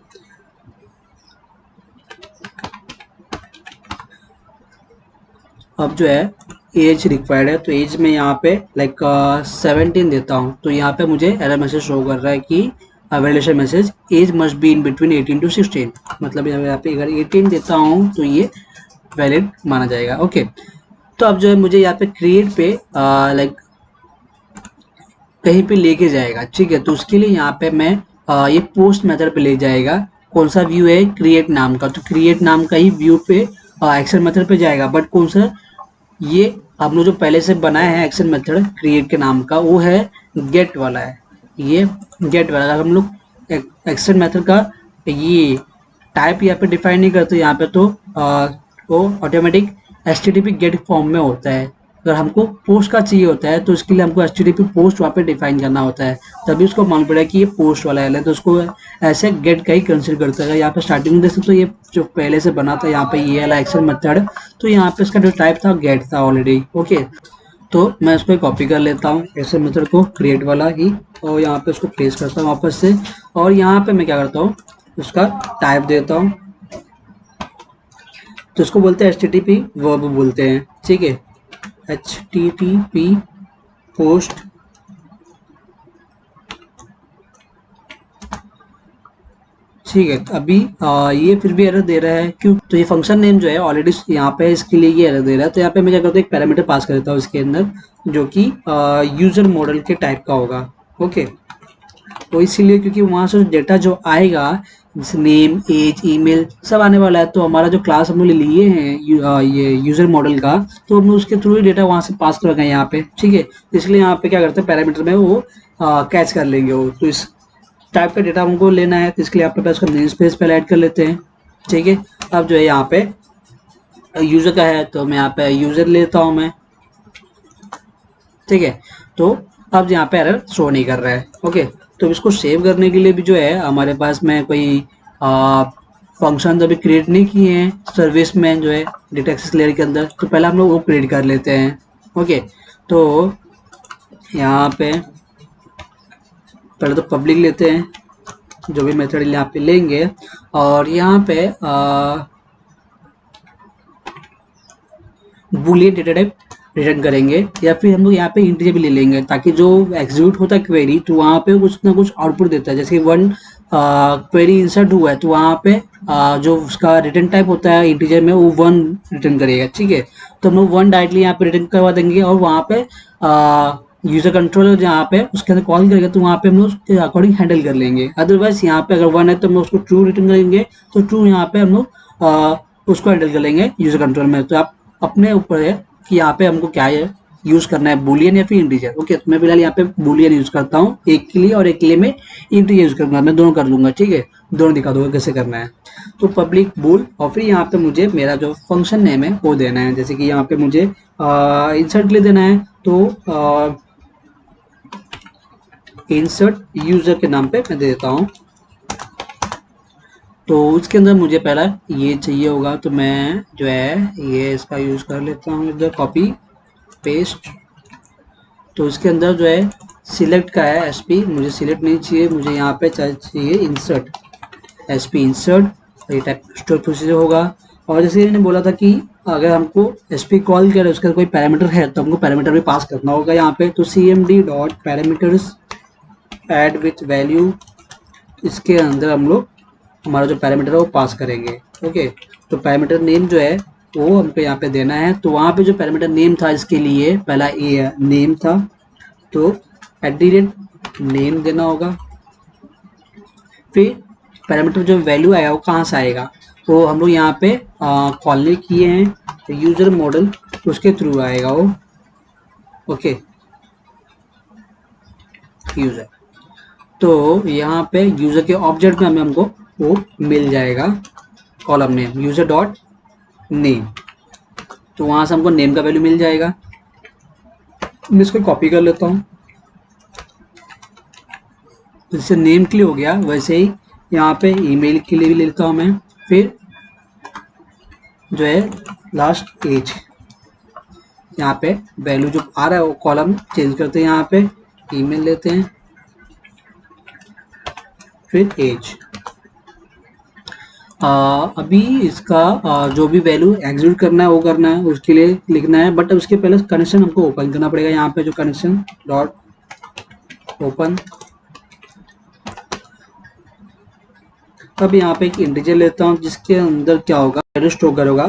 अब जो है एज रिक्वायर्ड है, तो एज में यहाँ पे लाइक 17 देता हूँ। तो यहाँ पे मुझे एरर मैसेज शो कर रहा है कि validation message age must be in between 18 to 16। मतलब यहाँ पे अगर 18 देता हूँ तो ये वैलिड माना जाएगा। ओके, तो अब जो है मुझे यहाँ पे क्रिएट पे लाइक कहीं पे लेके जाएगा। ठीक है, तो उसके लिए यहाँ पे मैं ये पोस्ट मेथड पे ले जाएगा। कौन सा व्यू है? क्रिएट नाम का। तो क्रिएट नाम का ही व्यू पे एक्शन मेथड पे जाएगा, बट कौन सा, ये हम लोग जो पहले से बनाया है एक्शन मेथड क्रिएट के नाम का, वो है गेट वाला है। ये गेट वाला, अगर हम लोग एक्शन मेथड का ये टाइप यहाँ पे डिफाइन नहीं करते यहाँ पे, तो वो ऑटोमेटिक एचटीटीपी गेट फॉर्म में होता है। अगर हमको पोस्ट का चाहिए होता है तो इसके लिए हमको एचटीटीपी पोस्ट वहाँ पे डिफाइन करना होता है, तभी उसको मालूम पड़ेगा कि ये पोस्ट वाला है। तो उसको ऐसे गेट का ही कंसिडर करता है। यहाँ पे स्टार्टिंग में देख सकते हो, ये जो पहले से बना था यहाँ पे ये वाला एक्शन मेथड, तो यहाँ पे इसका जो टाइप था गेट था ऑलरेडी। ओके, तो मैं इसको कॉपी कर लेता हूँ एक्शन मेथड को, क्रिएट वाला ही, और यहाँ पे उसको प्लेस करता हूँ वापस से। और यहाँ पे मैं क्या करता हूँ, उसका टाइप देता हूँ। तो इसको बोलते हैं एचटीटीपी वर्ब बोलते हैं। ठीक है, एचटीटीपी पोस्ट। ठीक है, तो अभी ये फिर भी एरर दे रहा है, क्यों? तो ये फंक्शन नेम जो है ऑलरेडी यहाँ पे इसके लिए ये एरर दे रहा है। तो यहाँ पे मैं क्या करता हूँ, एक पैरामीटर पास कर देता हूँ इसके अंदर, जो कि यूजर मॉडल के टाइप का होगा। ओके, तो इसीलिए क्योंकि वहाँ से डेटा जो आएगा, जैसे नेम, एज, ईमेल सब आने वाला है, तो हमारा जो क्लास हम लोग लिए हैं ये यूजर मॉडल का, तो हम उसके थ्रू ही डेटा वहाँ से पास कर गए यहाँ पे। ठीक है, तो इसलिए यहाँ पे क्या करते हैं, पैरामीटर में वो कैच कर लेंगे वो। तो इस टाइप का डेटा हमको लेना है, तो इसके लिए आपके पास उसका नेम स्पेस पहले ऐड कर लेते हैं। ठीक है, अब जो है यहाँ पे यूजर का है, तो मैं यहाँ पे यूजर लेता हूँ मैं। ठीक है, तो अब यहाँ पे एरर शो नहीं कर रहा है। ओके, तो इसको सेव करने के लिए भी जो है हमारे पास में कोई फंक्शन अभी क्रिएट नहीं किए हैं सर्विस में जो है डेटा एक्सेस लेयर के अंदर, तो पहले हम लोग वो क्रिएट कर लेते हैं। ओके, तो यहाँ पे पहले तो पब्लिक लेते हैं, जो भी मेथड यहाँ पे लेंगे, और यहाँ पे बूलियन डेटा टाइप रिटर्न करेंगे, या फिर हम लोग यहाँ पे इंटीजर भी ले लेंगे, ताकि जो एग्जीक्यूट होता है क्वेरी, तो वहाँ पे कुछ ना कुछ आउटपुट देता है। जैसे वन क्वेरी इंसर्ट हुआ है, तो वहाँ पे जो उसका रिटर्न टाइप होता है इंटीजर में, वो 1 रिटर्न करेगा। ठीक है, तो हम लोग 1 डायरेक्टली यहाँ पे रिटर्न करवा देंगे, और वहाँ पे यूजर कंट्रोलर जहाँ पे उसके अंदर कॉल करेगा, तो वहाँ पे हम लोग उसके अकॉर्डिंग हैंडल कर लेंगे। अदरवाइज यहाँ पे अगर 1 है तो हम लोग उसको ट्रू रिटर्न करेंगे, तो ट्रू यहाँ पे हम लोग उसको हैंडल कर लेंगे यूजर कंट्रोल में। तो आप अपने ऊपर है कि यहाँ पे हमको क्या है यूज करना है, बुलियन या फिर इंटीजर। ओके, तो मैं फिलहाल यहाँ पे बुलियन यूज करता हूँ एक के लिए, और एक के लिए मैं इंटीजर यूज करूंगा। मैं दोनों कर लूंगा। ठीक है, दोनों दिखा दूंगा कैसे करना है। तो पब्लिक बुल, और फिर यहाँ पे मुझे मेरा जो फंक्शन नेम है वो देना है। जैसे कि यहाँ पे मुझे इंसर्ट के लिए देना है, तो इंसर्ट यूजर के नाम पे मैं दे देता हूँ। तो उसके अंदर मुझे पहला ये चाहिए होगा, तो मैं जो है ये इसका यूज कर लेता हूँ इधर, कॉपी पेस्ट। तो इसके अंदर जो है सिलेक्ट का है एसपी, मुझे सिलेक्ट नहीं चाहिए, मुझे यहाँ पे चाहिए इंसर्ट, एसपी इंसर्ट। ये टाइप स्टोर प्रोसीजर होगा। और जैसे मैंने बोला था कि अगर हमको एसपी कॉल करे उसका कोई पैरामीटर है तो हमको पैरामीटर भी पास करना होगा यहाँ पे। तो cmd dot parameters add with value, इसके अंदर हम लोग हमारा जो पैरामीटर है वो पास करेंगे। ओके, तो पैरामीटर नेम जो है वो हमको यहाँ पे देना है। तो वहाँ पे जो पैरामीटर नेम था इसके लिए पहला ए नेम था, तो @नेम देना होगा। फिर पैरामीटर जो वैल्यू आएगा वो कहाँ से आएगा, तो हम लोग यहाँ पे कॉल किए हैं तो यूजर मॉडल उसके थ्रू आएगा वो। ओके, यूजर, तो यहाँ पे यूजर के ऑब्जेक्ट में हमें हमको वो मिल जाएगा column name user dot name. तो वहां से हमको नेम का वैल्यू मिल जाएगा। मैं इसको कॉपी कर लेता हूँ, तो जैसे नेम के लिए हो गया वैसे ही यहाँ पे ईमेल के लिए भी ले लेता हूँ मैं। फिर जो है लास्ट एज, यहाँ पे वैल्यू जो आ रहा है वो कॉलम चेंज करते हैं, यहाँ पे ईमेल लेते हैं, फिर एज। अभी इसका जो भी वैल्यू एग्जीक्यूट करना है वो करना है, उसके लिए लिखना है, बट उसके पहले कनेक्शन हमको ओपन करना पड़ेगा। यहाँ पे जो कनेक्शन डॉट ओपन, अब यहाँ पे एक इंटीजर लेता हूँ जिसके अंदर क्या होगा वैल्यू स्टोर करेगा,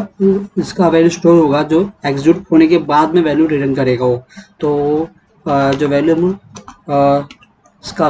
इसका वैल्यू स्टोर होगा जो एग्जीक्यूट होने के बाद में वैल्यू रिटर्न करेगा वो। तो जो वैल्यू हम इसका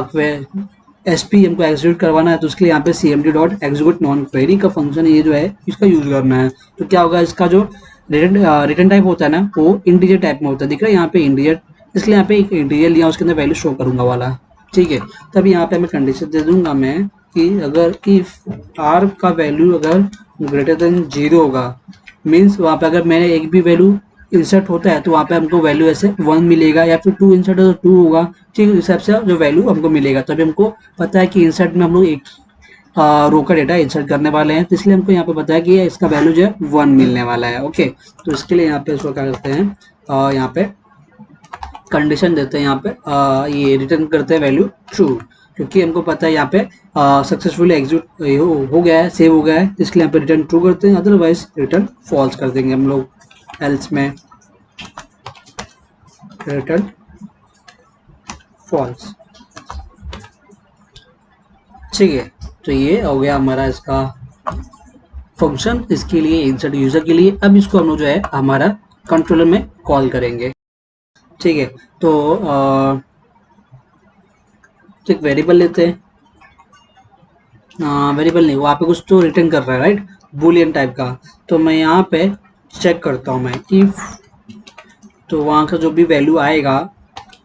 एसपी हमको एग्जीक्यूट करवाना है, तो उसके लिए यहाँ पे cmd dot execute non query का फंक्शन ये जो है इसका यूज करना है। तो क्या होगा, इसका जो रिटर्न टाइप होता है ना वो इंटीजर टाइप में होता है, दिख रहा है यहाँ पे इंटीजर, इसलिए यहाँ पे एक इंटीजर लिया उसके अंदर वैल्यू शो करूंगा वाला। ठीक है, तब यहाँ पे मैं कंडीशन दे दूंगा मैं कि अगर इफ आर का वैल्यू अगर ग्रेटर देन 0 होगा, मीन्स वहाँ पे अगर मैंने एक भी वैल्यू इंसर्ट होता है तो वहाँ पे हमको वैल्यू ऐसे 1 मिलेगा, या फिर 2 इंसर्ट हो तो 2 होगा। ठीक है, इस हिसाब से जो वैल्यू हमको मिलेगा, तभी हमको पता है कि इंसर्ट में हम लोग एक रो का डेटा इंसर्ट करने वाले हैं, तो इसलिए हमको यहाँ पे पता है कि इसका वैल्यू जो है 1 मिलने वाला है। ओके, तो इसके लिए यहाँ पे इसको क्या करते हैं, यहाँ पे कंडीशन देते हैं, यहाँ पे ये रिटर्न करते हैं वैल्यू ट्रू, क्योंकि हमको पता है यहाँ पे सक्सेसफुली एग्जीक्यूट हो गया है, सेव हो गया है, इसलिए यहाँ पे रिटर्न ट्रू करते हैं, अदरवाइज रिटर्न फॉल्स कर देंगे हम लोग। एल्स में रिटर्न फॉल्स। ठीक है, तो ये हो गया हमारा इसका फंक्शन इसके लिए, इंसर्ट यूजर के लिए। अब इसको हम लोग जो है हमारा कंट्रोलर में कॉल करेंगे। ठीक है, तो एक वेरिएबल लेते हैं, वेरिएबल नहीं, वहाँ पे कुछ तो रिटर्न कर रहा है राइट, बुलियन टाइप का। तो मैं यहाँ पे चेक करता हूँ मैं इफ, तो वहाँ का जो भी वैल्यू आएगा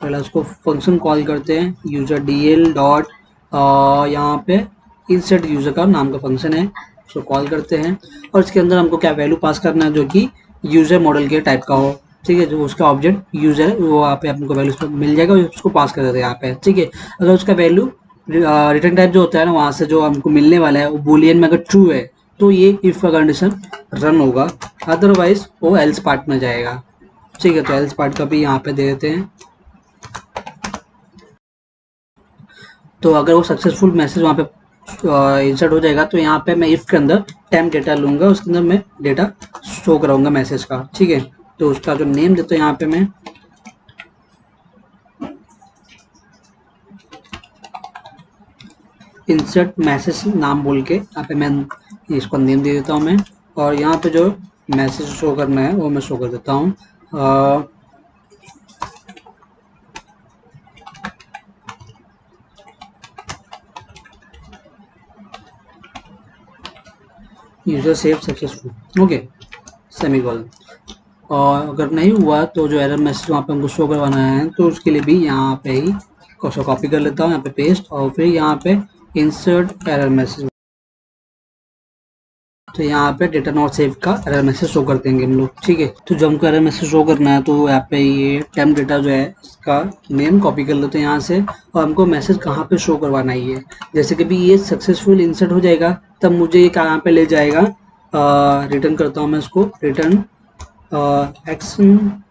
पहले उसको फंक्शन कॉल करते हैं यूजर dl डॉट, यहाँ पे इंसर्ट यूजर का नाम का फंक्शन है, उसको कॉल करते हैं और इसके अंदर हमको क्या वैल्यू पास करना है जो कि यूजर मॉडल के टाइप का हो। ठीक है, जो उसका ऑब्जेक्ट यूजर है वो वहाँ पे आपको वैल्यू मिल जाएगा, उसको पास कर देते हैं यहाँ पे। ठीक है, अगर उसका वैल्यू रिटर्न टाइप जो होता है ना वहाँ से जो हमको मिलने वाला है वो बुलियन में अगर ट्रू है तो ये इफ का कंडीशन रन होगा, अदरवाइज वो एल्स पार्ट में जाएगा। ठीक है, तो एल्स पार्ट का भी यहाँ पे दे देते हैं। तो अगर वो सक्सेसफुल मैसेज वहाँ पे इंसर्ट हो जाएगा तो यहाँ पे मैं इफ के अंदर टेम्प डेटा लूंगा, उसके अंदर मैं डेटा शो कराऊंगा मैसेज का। ठीक है, तो उसका जो नेम देता हूँ यहाँ पे मैं इंसर्ट मैसेज नाम बोल के यहाँ पे मैं इसको नेम दे देता हूँ मैं, और यहाँ पे जो मैसेज शो करना है वो मैं शो कर देता हूँ user save successful. Okay, semicolon. और अगर नहीं हुआ तो जो एरर मैसेज वहाँ पे हमको शो करवाना है तो उसके लिए भी यहाँ पे ही कॉपी कर लेता हूँ, यहाँ पे पेस्ट, और फिर यहाँ पे इंसर्ट एरर मैसेज। तो यहाँ पे डेटा नॉट सेव का एरर मैसेज शो कर देंगे हम लोग। ठीक है, तो जो हमको एरर मैसेज शो करना है तो यहाँ पे ये टेम्प डेटा जो है इसका नेम कॉपी कर लेते हैं यहाँ से, और हमको मैसेज कहाँ पे शो करवाना है ये। जैसे कि भी ये सक्सेसफुल इंसर्ट हो जाएगा तब मुझे ये कहाँ पे ले जाएगा, रिटर्न करता हूँ मैं इसको, रिटर्न एक्शन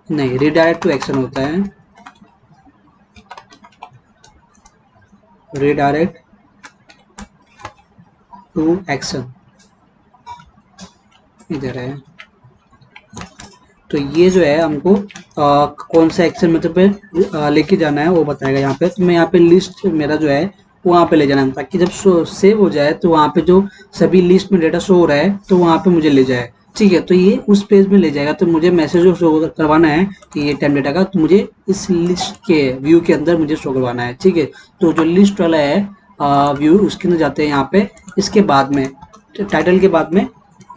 नहीं, रिडायरेक्ट टू एक्शन होता है, रिडायरेक्ट टू एक्शन इधर है। तो ये जो है हमको कौन सा एक्शन मेथड पे लेके जाना है वो बताएगा यहाँ पे। तो मैं यहाँ पे लिस्ट मेरा जो है वहाँ पे ले जाना है, ताकि जब सेव हो जाए तो वहाँ पे जो सभी लिस्ट में डेटा शो हो रहा है तो वहाँ पे मुझे ले जाए। ठीक है, तो ये उस पेज में ले जाएगा। तो मुझे मैसेज जो शो करवाना है कि ये टेम्प डेटा का, तो मुझे इस लिस्ट के व्यू के अंदर मुझे शो करवाना है। ठीक है, तो जो लिस्ट वाला है व्यू उसके अंदर जाते हैं यहाँ पे। इसके बाद में टाइटल के बाद में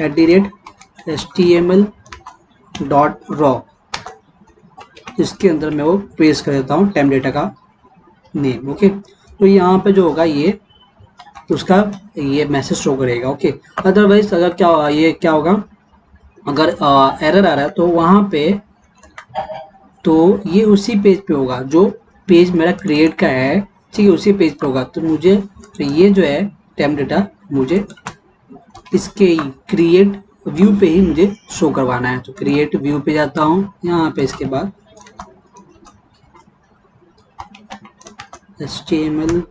@html .raw इसके अंदर मैं वो पेस्ट कर देता हूँ टेम्प डेटा का नेम। ओके, तो यहाँ पे जो होगा ये उसका ये मैसेज शो करेगा। ओके, अदरवाइज अगर क्या होगा, अगर एरर आ रहा है तो वहाँ पे तो ये उसी पेज पे होगा जो पेज मेरा क्रिएट का है। ठीक है, उसी पेज पे होगा। तो मुझे तो ये जो है टेम्प डेटा मुझे इसके क्रिएट व्यू पे ही मुझे शो करवाना है। तो क्रिएट व्यू पे जाता हूँ यहाँ पे, इसके बाद HTML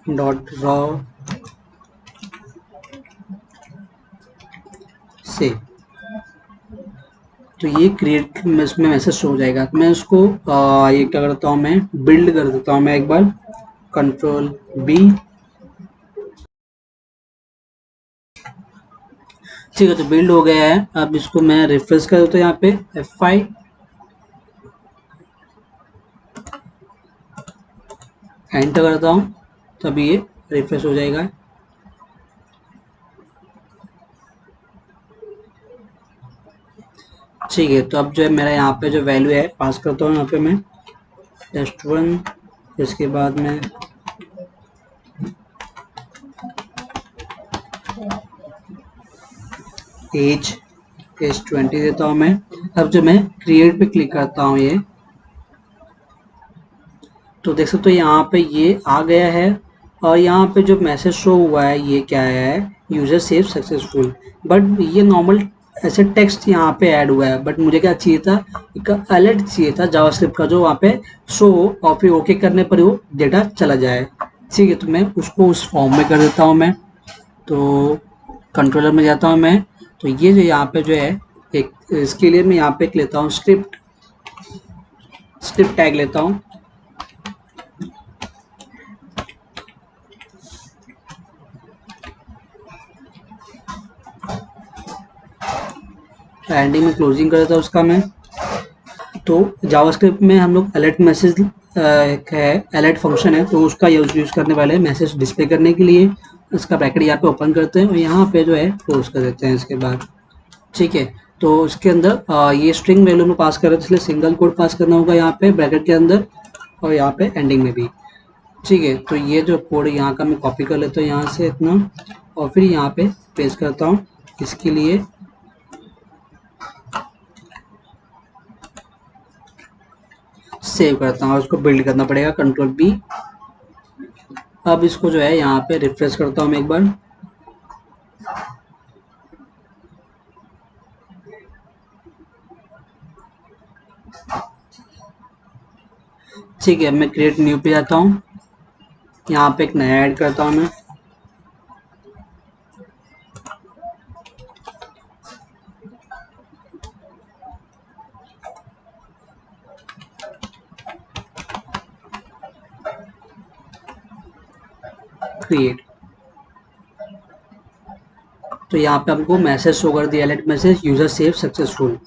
.raw से तो ये क्रिएट इसमें मैसेज शो हो जाएगा। मैं उसको ये क्या करता हूँ, मैं बिल्ड कर देता हूँ मैं एक बार, Ctrl+B। ठीक है, तो बिल्ड हो गया है। अब इसको मैं रिफ्रेश कर देता हूँ यहाँ पे F5, एंटर करता हूँ, तभी ये रिफ्रेश हो जाएगा। ठीक है, तो अब जो है मेरा यहाँ पे जो वैल्यू है पास करता हूँ यहाँ पे मैं test1, इसके बाद में एज 20 देता हूँ मैं। अब जो मैं क्रिएट पे क्लिक करता हूँ ये, तो देख सकते हो यहाँ पे ये आ गया है, और यहाँ पे जो मैसेज शो हुआ है ये क्या है, यूजर सेव सक्सेसफुल। बट ये नॉर्मल ऐसे टेक्स्ट यहाँ पे ऐड हुआ है, बट मुझे क्या चाहिए था, एक अलर्ट चाहिए था जावास्क्रिप्ट का, जो वहाँ पे शो और फिर ओके करने पर वो डेटा चला जाए। ठीक है, तो मैं उसको उस फॉर्म में कर देता हूँ मैं। तो कंट्रोलर में जाता हूँ मैं, तो ये जो यहाँ पे जो है एक इसके लिए मैं यहाँ पे लेता हूँ स्क्रिप्ट टैग लेता हूँ। एंडिंग में क्लोजिंग कर देता हूँ उसका मैं। तो जावास्क्रिप्ट में हम लोग अलर्ट मैसेज है, अलर्ट फंक्शन है, तो उसका यूज करने वाले मैसेज डिस्प्ले करने के लिए इसका ब्रैकेट यहाँ पे ओपन करते हैं और यहाँ पे जो है क्लोज कर देते हैं इसके बाद। ठीक है, तो इसके अंदर ये स्ट्रिंग वैल्यू में पास कर रहे थे, इसलिए सिंगल कोड पास करना होगा यहाँ पे ब्रैकेट के अंदर और यहाँ पे एंडिंग में भी। ठीक है, तो ये जो कोड यहाँ का मैं कॉपी कर लेता हूँ यहाँ से इतना, और फिर यहाँ पे पेस्ट करता हूँ। इसके लिए सेव करता हूँ, उसको बिल्ड करना पड़ेगा, Ctrl+B। अब इसको जो है यहाँ पे रिफ्रेश करता हूँ मैं एक बार। ठीक है, मैं क्रिएट न्यू पे जाता हूँ, यहाँ पे एक नया ऐड करता हूँ मैं। क्रिएट, तो यहाँ पे हमको मैसेज शो कर दिया, alert message user save successful.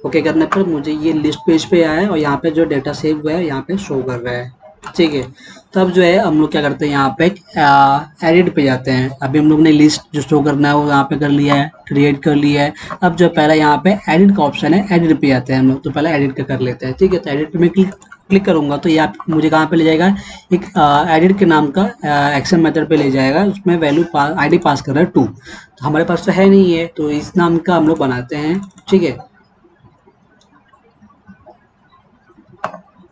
Okay करने पर मुझे ये लिस्ट पेज पे आया है और यहाँ पे जो डेटा सेव हुआ है यहाँ पे शो कर रहा है। ठीक है। तब जो है हम लोग क्या करते हैं, यहाँ पे एडिट पे जाते हैं। अभी हम लोग ने लिस्ट जो शो करना है वो यहाँ पे कर लिया है, क्रिएट कर लिया है। अब जो पहला यहाँ पे एडिट का ऑप्शन है, एडिट पे जाते हैं हम लोग। तो पहले एडिट का कर लेते हैं, ठीक है। तो एडिट पे मैं क्लिक क्लिक करूंगा तो ये मुझे कहाँ पे ले जाएगा, एक एडिट के नाम का एक्शन मेथड पे ले जाएगा। उसमें वैल्यू आईडी पास कर रहा है 2, तो हमारे पास तो है नहीं है, तो इस नाम का हम लोग बनाते हैं, ठीक है।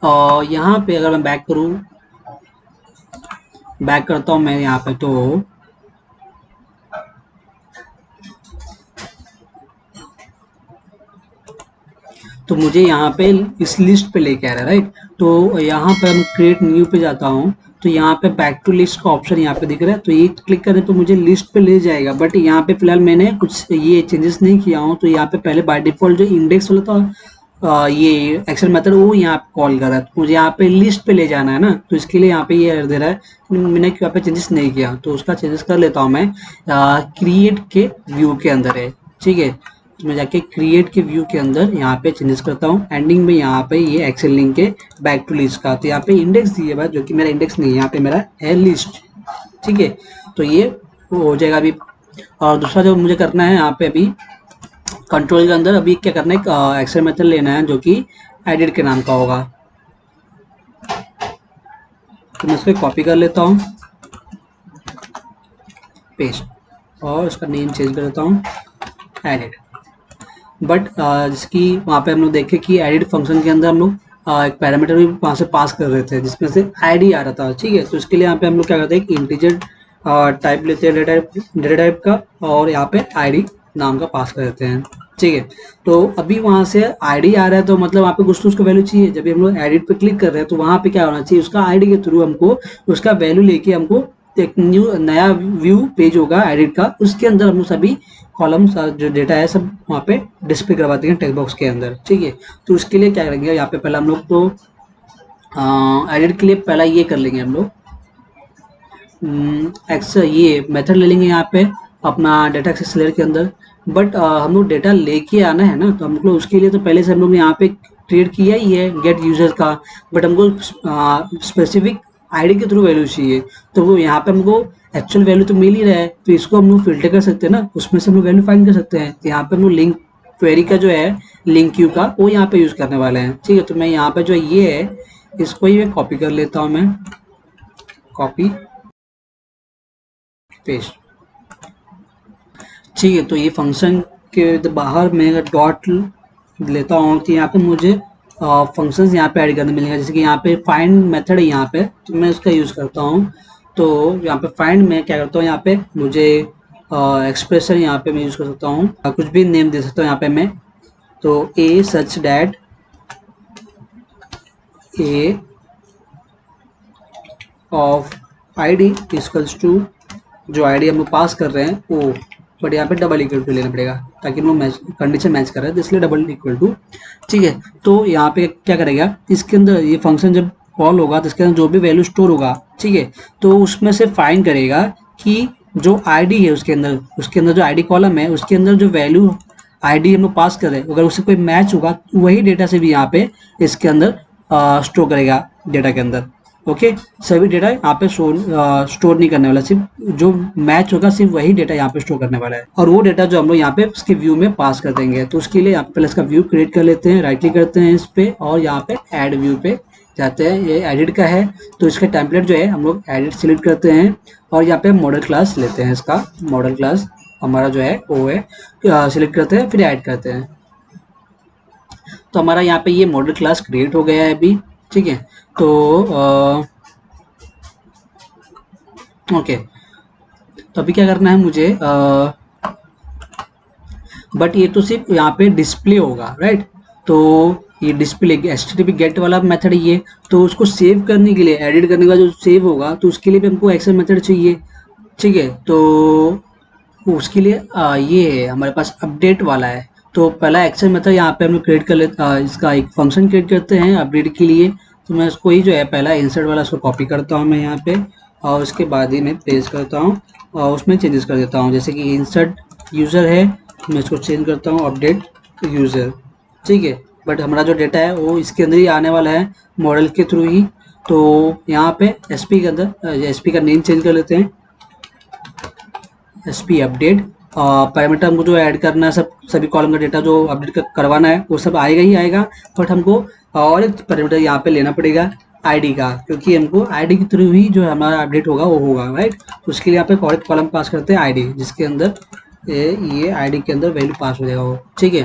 और यहाँ पे अगर मैं बैक करूँ, बैक करता हूँ मैं यहाँ पे, तो मुझे यहाँ पे इस लिस्ट पे लेके आ रहा है, राइट। तो यहाँ पे हम क्रिएट न्यू पे जाता हूँ, तो यहाँ पे बैक टू लिस्ट का ऑप्शन यहाँ पे दिख रहा है, तो ये क्लिक करें तो मुझे लिस्ट पे ले जाएगा। बट यहाँ पे फिलहाल मैंने कुछ ये चेंजेस नहीं किया हूँ, तो यहाँ पे पहले बाय डिफॉल्ट जो इंडेक्स वाला था ये एक्सेल मेथड, वो यहाँ पे कॉल कर रहा है। तो मुझे यहाँ पे लिस्ट पे ले जाना है ना, तो इसके लिए यहाँ पे ये दे रहा है, मैंने यहाँ पे चेंजेस नहीं किया, तो उसका चेंजेस कर लेता हूँ मैं। क्रिएट के व्यू के अंदर है, ठीक है। तो मैं जाके क्रिएट के व्यू के अंदर यहाँ पे चेंजेस करता हूँ। एंडिंग में यहाँ पे ये एक्सेल लिंक के बैक टू लिस्ट का, तो यहाँ पे इंडेक्स दिए हुआ है, जो कि मेरा इंडेक्स नहीं है, यहाँ पे मेरा है लिस्ट, ठीक है। तो ये हो जाएगा अभी। और दूसरा जो मुझे करना है यहाँ पे, अभी कंट्रोल के अंदर अभी क्या करना है, एक्सेल मेथड लेना है जो कि एडिट के नाम का होगा। तो मैं इसको कॉपी कर लेता हूँ, पेस्ट, और इसका नेम चेंज कर देता हूँ एडिट। बट जिसकी वहाँ पे हम लोग देखे कि एडिट फंक्शन के अंदर हम लोग एक पैरामीटर भी वहाँ से पास कर रहे थे, जिसमें से आईडी आ रहा था, ठीक है। तो इसके लिए यहाँ पे हम लोग क्या करते हैं, एक इंटीजर टाइप लेते हैं, डेटा टाइप का, और यहाँ पे आईडी नाम का पास कर देते हैं, ठीक है। तो अभी वहाँ से आईडी आ रहा है, तो मतलब वहाँ पे कुछ तो उसका वैल्यू चाहिए। जब भी हम लोग एडिट पे क्लिक कर रहे हैं, तो वहाँ पे क्या होना चाहिए, उसका आईडी के थ्रू हमको उसका वैल्यू लेके हमको एक नया व्यू पेज होगा एडिट का, उसके अंदर हम लोग सभी कॉलम्स जो डेटा है सब वहाँ पे डिस्प्ले करवाते हैं टेक्स्ट बॉक्स के अंदर, ठीक है। तो उसके लिए क्या करेंगे, यहाँ पे पहला हम लोग तो एडिट के लिए पहला ये कर लेंगे हम लोग, ये मेथड ले लेंगे यहाँ पे अपना डेटा एक्सेस लेयर के अंदर। बट हम लोग डेटा लेके आना है ना, तो हम लोग उसके लिए तो पहले से हम लोग ने यहाँ पे क्रिएट किया ही है गेट यूजर का। बट हमको स्पेसिफिक आईडी के थ्रू वैल्यू चाहिए, तो वो यहाँ पे हमको एक्चुअल वैल्यू तो मिल ही रहा है, तो इसको हम लोग फिल्टर कर सकते हैं ना, उसमें से हम लोग वैल्यू फाइंड कर सकते हैं। तो यहाँ पे हम लोग लिंक क्वेरी का जो है लिंक क्यू का, वो यहाँ पे यूज करने वाले हैं, ठीक है। तो मैं यहाँ पे जो ये है, इसको ही मैं कॉपी कर लेता हूँ, मैं कॉपी पेस्ट, ठीक है। तो ये फंक्शन के बाहर मैं डॉट लेता हूँ, तो यहाँ पे मुझे फंक्शंस यहाँ पे ऐड करने मिलेंगे। जैसे कि यहाँ पे फाइंड मेथड है यहाँ पे, तो मैं उसका यूज़ करता हूँ। तो यहाँ पे फाइंड में क्या करता हूँ, यहाँ पे मुझे एक्सप्रेशन यहाँ पे मैं यूज़ कर सकता हूँ, कुछ भी नेम दे सकता हूँ यहाँ पे मैं। तो a such that a of ID equals to, जो आईडी हम लोग पास कर रहे हैं वो, बट यहाँ पे डबल इक्वल टू लेना पड़ेगा ताकि वो मैच कंडीशन मैच कर रहा है, तो इसलिए डबल इक्वल टू, ठीक है। तो यहाँ पे क्या करेगा, इसके अंदर ये फंक्शन जब कॉल होगा तो इसके अंदर जो भी वैल्यू स्टोर होगा, ठीक है, तो उसमें से फाइंड करेगा कि जो आईडी है उसके अंदर जो आईडी कॉलम है उसके अंदर जो वैल्यू आईडी हम लोग पास कर रहे हैं, अगर उससे कोई मैच होगा वही डेटा से भी यहाँ पे इसके अंदर स्टोर करेगा डेटा के अंदर। ओके, सभी डेटा यहाँ पे स्टोर नहीं करने वाला, सिर्फ जो मैच होगा सिर्फ वही डेटा यहाँ पे स्टोर करने वाला है, और वो डेटा जो हम लोग यहाँ पे उसके व्यू में पास कर देंगे। तो उसके लिए यहाँ पे पहले इसका व्यू क्रिएट कर लेते हैं, राइट क्लिक करते हैं इस पे, और यहाँ पे ऐड व्यू पे जाते हैं। ये एडिट का है, तो इसका टेम्पलेट जो है हम लोग एडिट सिलेक्ट करते हैं, और यहाँ पे मॉडल क्लास लेते हैं। इसका मॉडल क्लास हमारा जो है वो है, सिलेक्ट करते हैं, फिर ऐड करते हैं। तो हमारा यहाँ पे ये मॉडल क्लास क्रिएट हो गया है अभी, ठीक है। तो ओके, तो अभी क्या करना है मुझे, बट ये तो सिर्फ यहाँ पे डिस्प्ले होगा, राइट। तो ये डिस्प्ले HTTP गेट वाला मेथड है ये, तो उसको सेव करने के लिए, एडिट करने के बाद जो सेव होगा, तो उसके लिए भी हमको एक्सेल मेथड चाहिए, ठीक है। तो उसके लिए ये है हमारे पास अपडेट वाला है। तो पहला एक्सेल मेथड यहाँ पे हम लोग क्रिएट कर लेते, इसका एक फंक्शन क्रिएट करते हैं अपडेट के लिए। तो मैं उसको ही जो है पहला इंसर्ट वाला उसको कॉपी करता हूँ मैं यहाँ पे, और उसके बाद ही मैं पेस्ट करता हूँ और उसमें चेंजेस कर देता हूँ। जैसे कि इंसर्ट यूज़र है, मैं इसको चेंज करता हूँ अपडेट यूज़र, ठीक है। बट हमारा जो डेटा है वो इसके अंदर ही आने वाला है मॉडल के थ्रू ही, तो यहाँ पे एसपी के अंदर एसपी का नेम चेंज कर लेते हैं, एसपी अपडेट। पैरामीटर हमको जो ऐड करना है, सभी कॉलम का डेटा जो अपडेट करवाना है वो सब आएगा ही आएगा, बट हमको और एक पैरामीटर यहाँ पे लेना पड़ेगा आईडी का, क्योंकि हमको आईडी के थ्रू ही जो हमारा अपडेट होगा वो होगा, राइट। तो उसके लिए यहाँ पे करेक्ट कॉलम पास करते हैं आईडी, जिसके अंदर ये आईडी के अंदर वैल्यू पास हो जाएगा वो, ठीक है।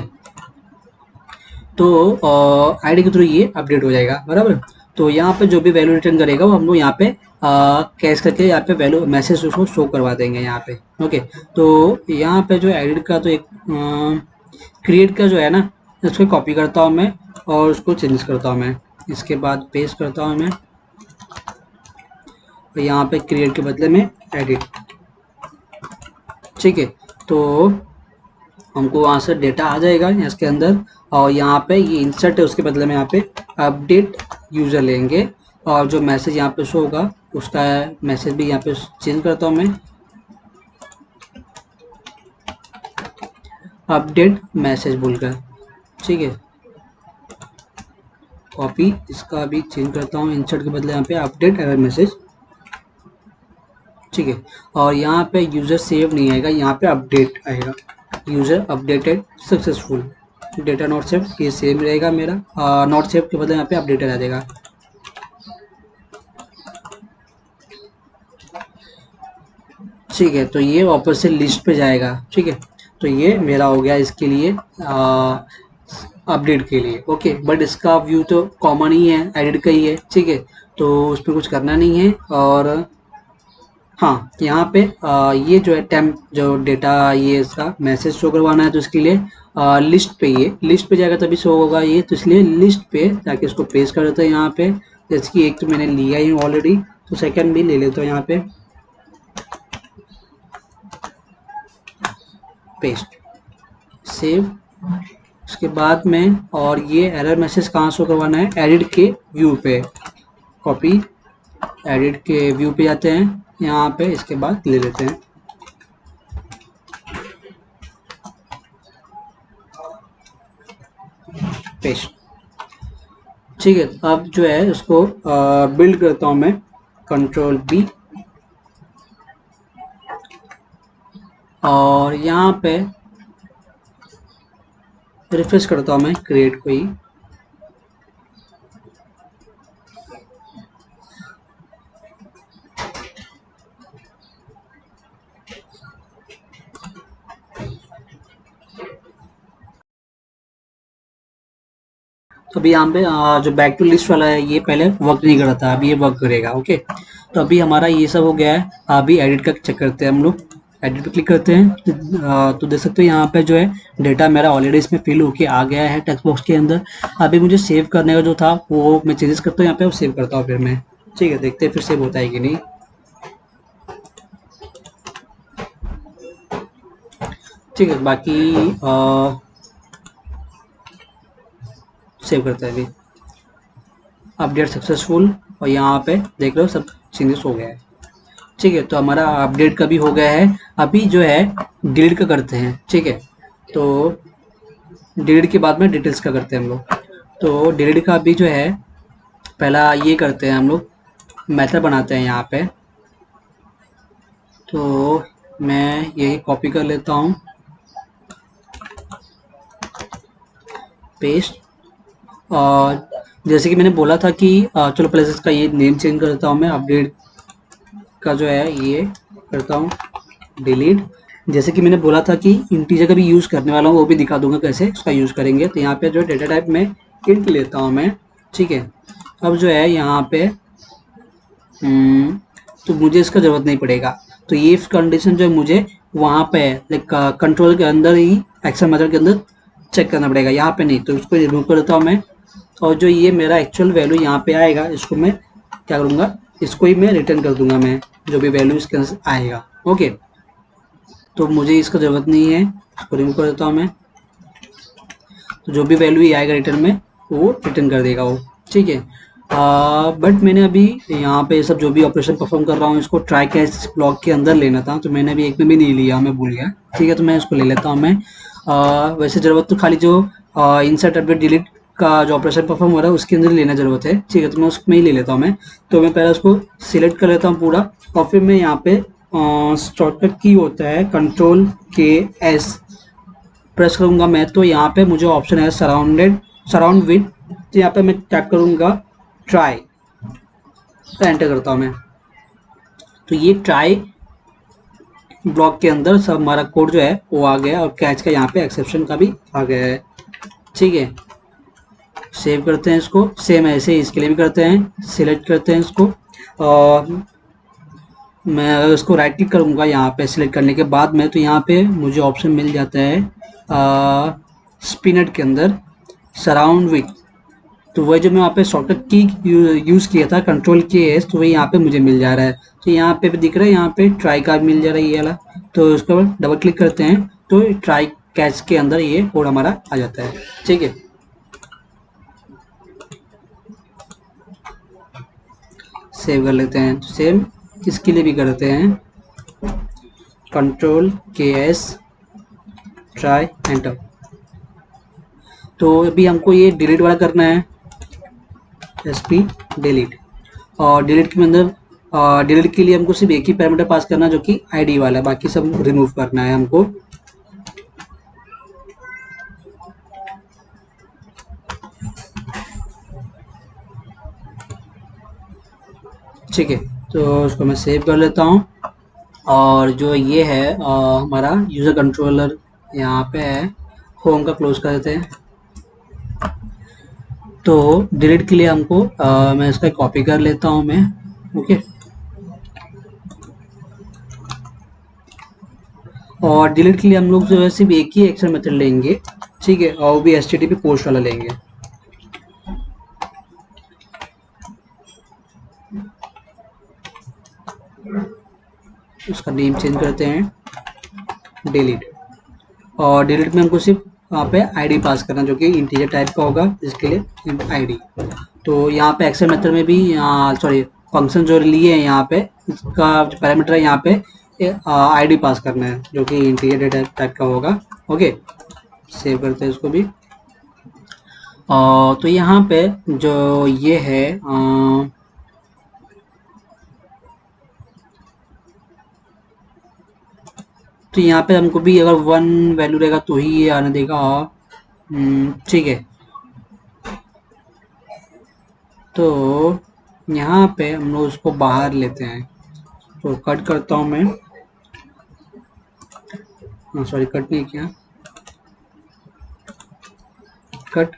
तो आईडी के थ्रू ये अपडेट हो जाएगा, बराबर। तो यहाँ पे जो भी वैल्यू रिटर्न करेगा वो हम लोग यहाँ पे कैश करके यहाँ पे वैल्यू मैसेज उसको शो करवा देंगे यहाँ पे, ओके। तो यहाँ पे जो एडिट का तो एक क्रिएट का जो है ना, इसको कॉपी करता हूँ मैं और उसको चेंज करता हूँ मैं, इसके बाद पेस्ट करता हूँ मैं, और यहाँ पे क्रिएट के बदले में एडिट, ठीक है। तो हमको वहाँ से डेटा आ जाएगा इसके अंदर, और यहाँ पे ये इंसर्ट है, उसके बदले में यहाँ पे अपडेट यूज़र लेंगे, और जो मैसेज यहाँ पे शो होगा उसका मैसेज भी यहाँ पे चेंज करता हूँ मैं, अपडेट मैसेज बोलकर, ठीक है। कॉपी, इसका भी चेंज करता हूँ, इंसर्ट के बदले यहाँ पे अपडेट एरर मैसेज, ठीक है। और यहाँ पे यूज़र सेव नहीं आएगा, यहाँ पे अपडेट आएगा, user updated successful, data not save, ये सेम रहेगा मेरा, नॉट सेव के बदले यहाँ पे अपडेटेड आ जाएगा, ठीक है। तो ये वापस से लिस्ट पे जाएगा, ठीक है। तो ये मेरा हो गया इसके लिए अपडेट के लिए, ओके। बट इसका व्यू तो कॉमन ही है, एडिट का ही है, ठीक है। तो उसमें कुछ करना नहीं है। और हाँ, यहाँ पे ये जो है टेम्प जो डेटा ये इसका मैसेज शो करवाना है, तो इसके लिए लिस्ट पे, ये लिस्ट पे जाएगा तभी शो होगा ये, तो इसलिए लिस्ट पे जाके इसको पेस्ट कर देते हैं यहाँ पे। जैसे कि एक तो मैंने लिया ही ऑलरेडी, तो सेकंड भी ले लेता हूँ यहाँ पे, पेस्ट, सेव। उसके बाद में, और ये एरर मैसेज कहाँ शो करवाना है, एडिट के व्यू पे, कॉपी, एडिट के व्यू पे जाते हैं यहाँ पे, इसके बाद ले लेते हैं पेस्ट, ठीक है। अब जो है उसको बिल्ड करता हूँ मैं, कंट्रोल बी, और यहाँ पे रिफ्रेश करता हूँ मैं क्रिएट को ही, तो अभी यहाँ पे जो बैक टू लिस्ट वाला है ये पहले वर्क नहीं कर रहा था, अभी ये वर्क करेगा, ओके। तो अभी हमारा ये सब हो गया है, अभी एडिट का चेक करते हैं हम लोग, एडिट पे क्लिक करते हैं। तो देख सकते हो यहाँ पे जो है डेटा मेरा ऑलरेडी इसमें फिल होके आ गया है टेक्स्ट बॉक्स के अंदर। अभी मुझे सेव करने का जो था वो मैं चेंजेस करता हूँ यहाँ पे और सेव करता हूँ फिर मैं, ठीक है। देखते हैं फिर सेव होता है कि नहीं, ठीक है। बाकी सेव करता है अभी, अपडेट सक्सेसफुल, और यहाँ पे देख लो सब चेंजेस हो गया है, ठीक है। तो हमारा अपडेट का भी हो गया है। अभी जो है डिलीट का करते हैं, ठीक है। तो डिलीट के बाद में डिटेल्स का करते हैं हम लोग। तो डिलीट का अभी जो है पहला ये करते हैं हम लोग, मेथड बनाते हैं यहाँ पे। तो मैं यही कॉपी कर लेता हूँ, पेस्ट, और जैसे कि मैंने बोला था कि चलो पहले इसका ये नेम चेंज करता हूँ मैं, अपडेट का जो है ये करता हूँ डिलीट। जैसे कि मैंने बोला था कि इंटीजर का भी यूज़ करने वाला हूँ, वो भी दिखा दूंगा कैसे उसका यूज़ करेंगे। तो यहाँ पे जो डेटा टाइप में इंट लेता हूँ मैं, ठीक है। अब जो है यहाँ पे तो मुझे इसका ज़रूरत नहीं पड़ेगा, तो ये कंडीशन जो है मुझे वहाँ पे लाइक कंट्रोल के अंदर ही, एक्सेल मेथड के अंदर चेक करना पड़ेगा, यहाँ पे नहीं। तो उसको रिमूव कर देता हूँ मैं, और जो ये मेरा एक्चुअल वैल्यू यहाँ पे आएगा इसको मैं क्या करूँगा, इसको ही मैं रिटर्न कर दूंगा मैं, जो भी वैल्यू इसके अंदर आएगा, ओके। तो मुझे इसका ज़रूरत नहीं है, इसको रिमूव कर देता हूँ मैं। तो जो भी वैल्यू आएगा रिटर्न में वो रिटर्न कर देगा वो, ठीक है। बट मैंने अभी यहाँ पे सब जो भी ऑपरेशन परफॉर्म कर रहा हूँ इसको ट्राई कैच ब्लॉक के अंदर लेना था, तो मैंने अभी एक में भी नहीं लिया, मैं भूल गया, ठीक है। तो मैं इसको ले लेता हूँ मैं। वैसे ज़रूरत तो खाली जो इंसर्ट अपडेट डिलीट का जो ऑपरेशन परफॉर्म हो रहा है उसके अंदर लेना जरूरत है, ठीक है। तो मैं उसमें ही ले लेता हूँ मैं। तो मैं पहले उसको सिलेक्ट कर लेता हूँ पूरा, और फिर मैं यहाँ पे शॉर्टकट की होता है Ctrl+K+S प्रेस करूंगा मैं। तो यहाँ पे मुझे ऑप्शन है सराउंड विद, तो यहाँ पे मैं टाइप करूंगा ट्राई, तो एंटर करता हूँ मैं। तो ये ट्राई ब्लॉक के अंदर सब हमारा कोड जो है वो आ गया, और कैच का यहाँ पे एक्सेप्शन का भी आ गया है, ठीक है। सेव करते हैं इसको, सेम ऐसे ही इसके लिए भी करते हैं, सिलेक्ट करते हैं इसको, और मैं अगर इसको राइट क्लिक करूंगा यहाँ पे सिलेक्ट करने के बाद में, तो यहाँ पे मुझे ऑप्शन मिल जाता है स्पिनट के अंदर सराउंड विथ। तो वही जो मैं वहाँ पे शॉर्टकट की यूज़ किया था Ctrl+K+S, तो वही यहाँ पे मुझे मिल जा रहा है। तो यहाँ पे भी दिख रहा है, यहाँ पे ट्राई का मिल जा रहा है ये वाला। तो उसके बाद डबल क्लिक करते हैं तो ट्राई कैच के अंदर ये कोड हमारा आ जाता है, ठीक है। सेव कर लेते हैं, सेम इसके लिए भी करते हैं Ctrl+K+S ट्राई एंटर। तो अभी हमको ये डिलीट वाला करना है, SP डिलीट, और डिलीट के अंदर डिलीट के लिए हमको सिर्फ एक ही पैरामीटर पास करना है जो कि ID वाला है, बाकी सब रिमूव करना है हमको। ठीक है, तो उसको मैं सेव कर लेता हूँ। और जो ये है हमारा यूज़र कंट्रोलर यहाँ पे है, होम का क्लोज कर देते हैं। तो डिलीट के लिए हमको मैं इसका कॉपी कर लेता हूँ मैं, ओके। और डिलीट के लिए हम लोग जो है सिर्फ एक ही एक्शन मेथड लेंगे, ठीक है, और वो भी HTTP पोस्ट वाला लेंगे। उसका नेम चेंज करते हैं डिलीट, और डिलीट में हमको सिर्फ वहाँ पे ID पास करना जो कि इंटीजर टाइप का होगा, इसके लिए ID। तो यहाँ पे एक्शन मेथड में भी सॉरी फंक्शन जो लिए हैं यहाँ पे, इसका जो पैरामीटर है यहाँ पे ID पास करना है जो कि इंटीजर डेटा टाइप का होगा, ओके। सेव करते हैं इसको भी। तो यहाँ पे जो ये है तो यहाँ पे हमको भी अगर 1 वैल्यू रहेगा तो ही ये आने देगा, ठीक है। तो यहाँ पे हम लोग उसको बाहर लेते हैं, तो कट करता हूँ मैं, सॉरी कट नहीं किया, कट।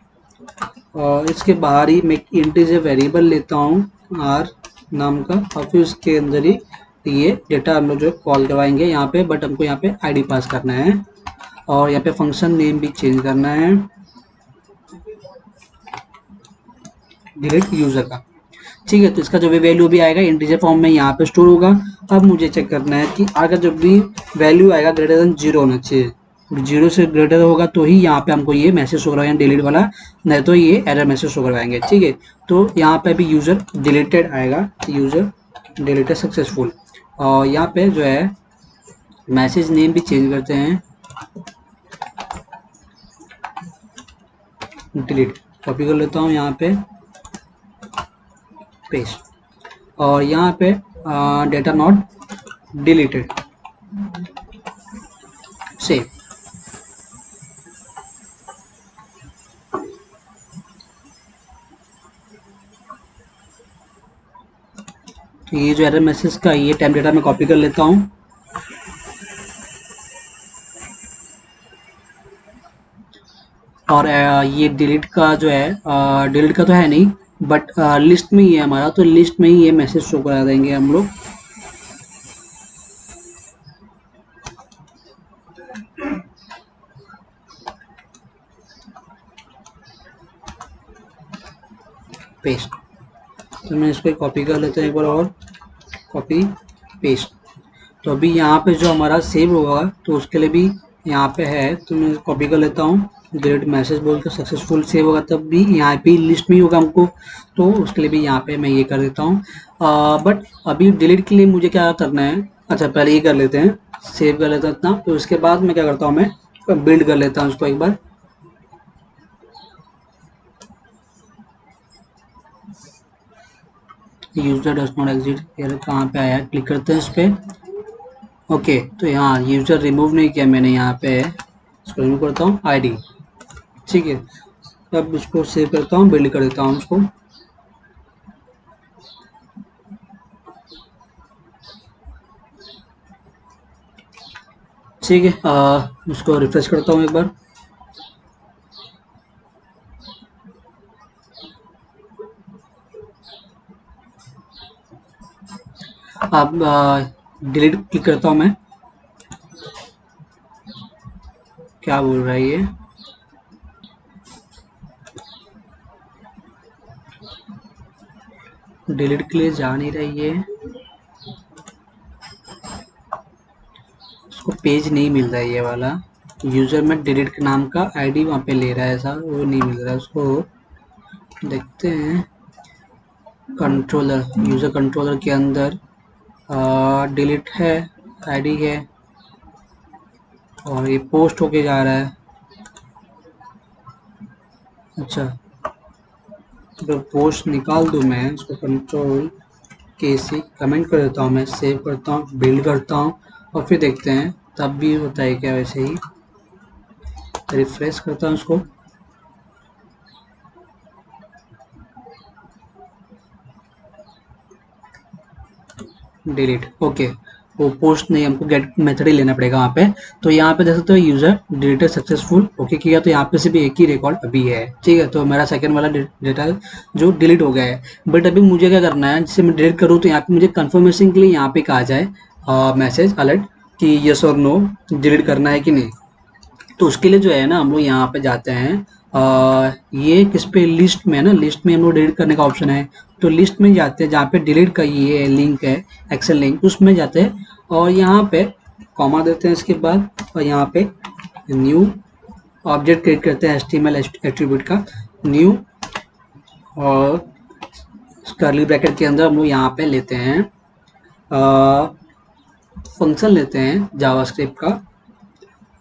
और इसके बाहर ही मैं इंटीजर वेरिएबल लेता हूँ R नाम का, और फिर उसके अंदर ही ये डेटा हम लोग जो कॉल करवाएंगे यहाँ पे, बट हमको यहाँ पे ID पास करना है, और यहाँ पे फंक्शन नेम भी चेंज करना है डिलीट यूजर का, ठीक है। तो इसका जो भी वैल्यू भी आएगा इंटीजर फॉर्म में यहाँ पे स्टोर होगा। अब मुझे चेक करना है कि अगर जब भी वैल्यू आएगा ग्रेटर देन 0 होना चाहिए, 0 से ग्रेटर होगा तो ही यहाँ पे हमको ये मैसेज शो करवाएंगे डिलीट वाला, नहीं तो ये एरर मैसेज शो करवाएंगे, ठीक है। तो यहाँ पे भी यूजर डिलीटेड आएगा, यूजर डिलीटेड सक्सेसफुल। और यहाँ पे जो है मैसेज नेम भी चेंज करते हैं, डिलीट, कॉपी कर लेता हूँ यहाँ पे पेस्ट, और यहाँ पे डेटा नॉट डिलीटेड, सेव। तो ये जो एरर मैसेज का ये टाइम डेटा मैं कॉपी कर लेता हूँ, और ये डिलीट का जो है डिलीट का तो है नहीं, बट लिस्ट में ही है हमारा, तो लिस्ट में ही ये मैसेज शो करा देंगे हम लोग। पेस्ट, तो मैं इसको कॉपी कर लेता हूँ एक बार और, कॉपी पेस्ट। तो अभी यहाँ पे जो हमारा सेव होगा तो उसके लिए भी यहाँ पे है, तो मैं कॉपी कर लेता हूँ, डिलीट मैसेज बोल के सक्सेसफुल सेव होगा, तब भी यहाँ पे लिस्ट में ही होगा हमको, तो उसके लिए भी यहाँ पे मैं ये कर देता हूँ। बट अभी डिलीट के लिए मुझे क्या करना है, अच्छा पहले ये कर लेते हैं, सेव कर लेता हूँ इतना, तो उसके बाद मैं क्या करता हूँ, मैं बिल्ड कर लेता हूँ उसको एक बार। User does not exist error कहाँ पे आया, क्लिक करते हैं इस पर। ओके, तो यहाँ यूजर रिमूव नहीं किया मैंने, यहाँ पे इसको रिमूव करता हूँ आईडी। ठीक है, अब इसको सेव करता हूँ, बिल्ड कर देता हूँ इसको। ठीक है, इसको रिफ्रेश करता हूँ एक बार। अब डिलीट क्लिक करता हूँ मैं। क्या बोल रहा है ये, डिलीट के लिए जा नहीं रही है, उसको पेज नहीं मिल रहा है ये वाला। यूजर में डिलीट के नाम का आईडी वहाँ पे ले रहा है, ऐसा वो नहीं मिल रहा है उसको। देखते हैं कंट्रोलर, यूजर कंट्रोलर के अंदर डिलीट है, आईडी है, और ये पोस्ट होके जा रहा है। अच्छा, तो पोस्ट निकाल दूँ मैं, इसको कंट्रोल के सी कमेंट कर देता हूँ मैं, सेव करता हूँ, बिल्ड करता हूँ, और फिर देखते हैं तब भी होता है क्या। वैसे ही रिफ्रेश करता हूँ उसको। डिलीट, ओके, वो पोस्ट नहीं, हमको गेट मेथड ही लेना पड़ेगा वहाँ पे। तो यहाँ पे देख सकते हो यूजर डिलीटेड सक्सेसफुल, ओके किया, तो यहाँ पे सिर्फ एक ही रिकॉर्ड अभी है। ठीक है, तो मेरा सेकंड वाला डेटा जो डिलीट हो गया है। बट अभी मुझे क्या करना है, जिससे मैं डिलीट करूँ तो यहाँ पे मुझे कंफर्मेशन के लिए यहाँ पे कहा जाए मैसेज अलर्ट कि यस और नो डिलीट करना है कि नहीं। तो उसके लिए जो है ना, हम लोग यहाँ पे जाते हैं, ये किस पे, लिस्ट में है ना, लिस्ट में हम लोग डिलीट करने का ऑप्शन है। तो लिस्ट में जाते हैं जहाँ पे डिलीट का ये लिंक है, एक्सेल लिंक, उसमें जाते हैं और यहाँ पे कॉमा देते हैं इसके बाद, और यहाँ पे न्यू ऑब्जेक्ट क्रिएट करते हैं HTML एट्रीब्यूट का न्यू, और कर्ली ब्रैकेट के अंदर हम लोग यहाँ पे लेते हैं फंक्शन लेते हैं जावास्क्रिप्ट का,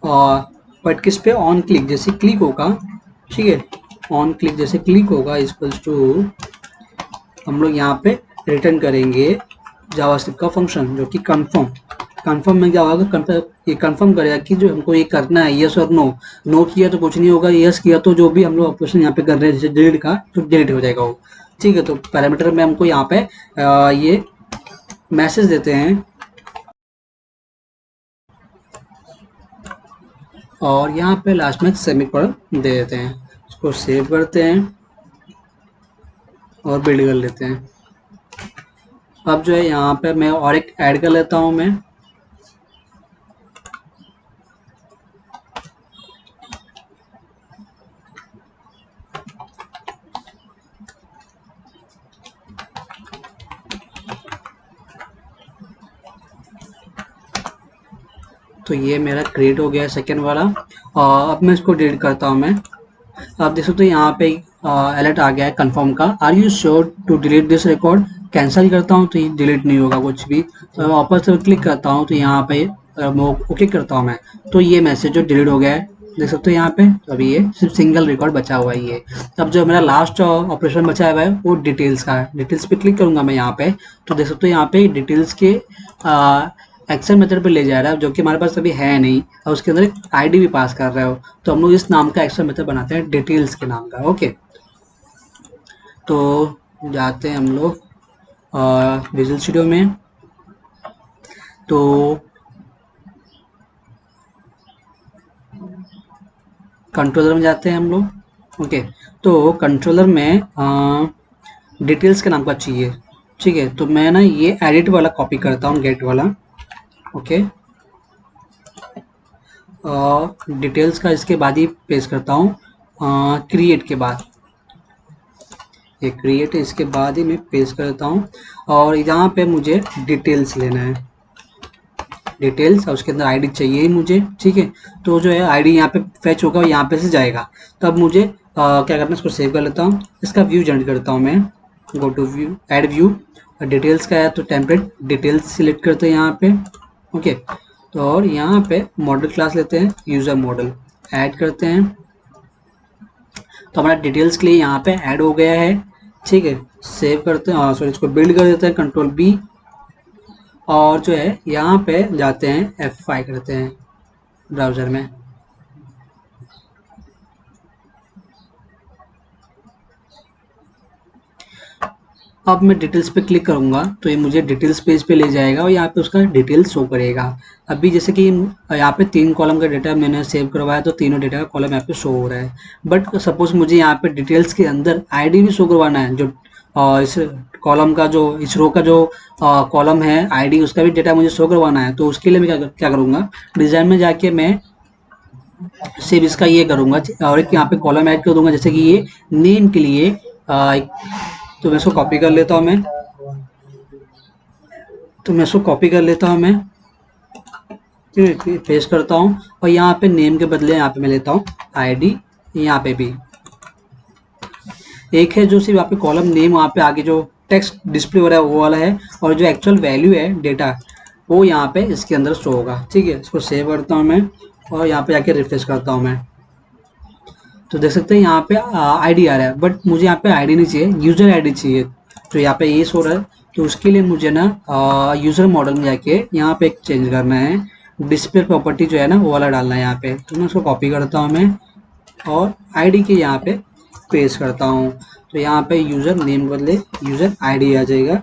और बट किस पे, ऑन क्लिक जैसे क्लिक होगा, ठीक है, ऑन क्लिक जैसे क्लिक होगा इक्वल्स टू हम लोग यहाँ पे रिटर्न करेंगे जावास्क्रिप्ट का फंक्शन जो कि कंफर्म। कंफर्म में क्या होगा, ये कंफर्म करेगा कि जो हमको ये करना है यस और नो। नो किया तो कुछ नहीं होगा, यस किया तो जो भी हम लोग ऑपरेशन यहाँ पे कर रहे हैं जैसे डिलीट का, तो डिलीट हो जाएगा वो। ठीक है, तो पैरामीटर में हमको यहाँ पे ये मैसेज देते हैं, और यहाँ पे लास्ट में सेमीकोलन दे देते हैं। इसको सेव करते हैं और बिल्ड कर लेते हैं। अब जो है यहाँ पे मैं और एक ऐड कर लेता हूँ मैं, तो ये मेरा क्रिएट हो गया सेकेंड वाला। अब मैं इसको डिलीट करता हूँ मैं। आप देख सकते हो यहाँ पे अलर्ट आ गया है कंफर्म का, are you sure to delete this record. Cancel करता हूँ तो ये डिलीट नहीं होगा कुछ भी। तो वापस से क्लिक करता हूँ तो यहाँ पे ओके करता हूँ मैं, तो ये मैसेज जो डिलीट हो गया है देख सकते हो यहाँ पे। तो अभी ये सिर्फ सिंगल रिकॉर्ड बचा हुआ है ये। अब जो मेरा लास्ट ऑपरेशन बचा हुआ है वो डिटेल्स का है। डिटेल्स पे क्लिक करूंगा मैं यहाँ पे, तो देख सकते हो यहाँ पे डिटेल्स के एक्सेल मेथड पे ले जा रहा है जो कि हमारे पास अभी है नहीं, और उसके अंदर एक आईडी भी पास कर रहे हो। तो हम लोग इस नाम का एक्सेल मेथड बनाते हैं डिटेल्स के नाम का। ओके, तो जाते हैं हम लोग विजुअल स्टूडियो में, तो कंट्रोलर में जाते हैं हम लोग। ओके, तो कंट्रोलर में डिटेल्स के नाम का चाहिए। ठीक है, तो मैं ना ये एडिट वाला कॉपी करता हूँ, गेट वाला। ओके, डिटेल्स का इसके बाद ही पेस्ट करता हूँ क्रिएट के बाद। ये क्रिएट है, इसके बाद ही मैं पेस्ट करता हूँ, और यहाँ पे मुझे डिटेल्स लेना है, डिटेल्स, और उसके अंदर आईडी चाहिए ही मुझे। ठीक है, तो जो है आईडी यहाँ पे फैच होगा और यहाँ पे से जाएगा। तब मुझे क्या करना है, इसको सेव कर लेता हूँ, इसका व्यू जनरेट करता हूँ मैं। Go to view, add view, details का है तो टेम्पलेट डिटेल्स सिलेक्ट करते हैं यहाँ पे। ओके, तो और यहाँ पे मॉडल क्लास लेते हैं, यूजर मॉडल ऐड करते हैं। तो हमारा डिटेल्स के लिए यहाँ पे ऐड हो गया है। ठीक है, सेव करते हैं, सॉरी इसको बिल्ड कर देते हैं, कंट्रोल बी, और जो है यहाँ पे जाते हैं F5 करते हैं ब्राउज़र में। अब मैं डिटेल्स पे क्लिक करूंगा तो ये मुझे डिटेल्स पेज पे ले जाएगा और यहाँ पे उसका डिटेल्स शो करेगा। अभी जैसे कि यहाँ पे 3 कॉलम का डेटा मैंने सेव करवाया तो तीनों डेटा का कॉलम यहाँ पे शो हो रहा है। बट सपोज मुझे यहाँ पे डिटेल्स के अंदर आईडी भी शो करवाना है, जो इस कॉलम का जो इस रो का जो कॉलम है आईडी, उसका भी डेटा मुझे शो करवाना है। तो उसके लिए मैं क्या करूँगा, डिज़ाइन में जाके मैं सिर्फ इसका ये करूँगा और एक यहाँ पे कॉलम ऐड कर दूंगा, जैसे कि ये नेम के लिए तो मैं इसको कॉपी कर लेता हूँ मैं ठीक है, पेस्ट करता हूँ और यहाँ पे नेम के बदले यहाँ पे मैं लेता हूँ आईडी। यहाँ पे भी एक है जो सिर्फ यहाँ पे कॉलम नेम, वहाँ पे आगे जो टेक्स्ट डिस्प्ले हो रहा है वो वाला है, और जो एक्चुअल वैल्यू है डेटा वो यहाँ पे इसके अंदर शो होगा। ठीक है, इसको सेव करता हूँ मैं और यहाँ पे जाके रिफ्रेश करता हूँ मैं, तो देख सकते हैं यहाँ पे आईडी आ रहा है, बट मुझे यहाँ पे आईडी नहीं चाहिए, यूजर आईडी चाहिए। तो यहाँ पे ये शो रहा है, तो उसके लिए मुझे ना यूजर मॉडल में जाके यहाँ पे एक चेंज करना है, डिस्प्ले प्रॉपर्टी जो है ना वो वाला डालना है यहाँ पे। तो मैं उसको कॉपी करता हूँ मैं और आईडी के यहाँ पे पेस्ट करता हूँ, तो यहाँ पे यूजर नेम बदले यूजर आईडी आ जाएगा।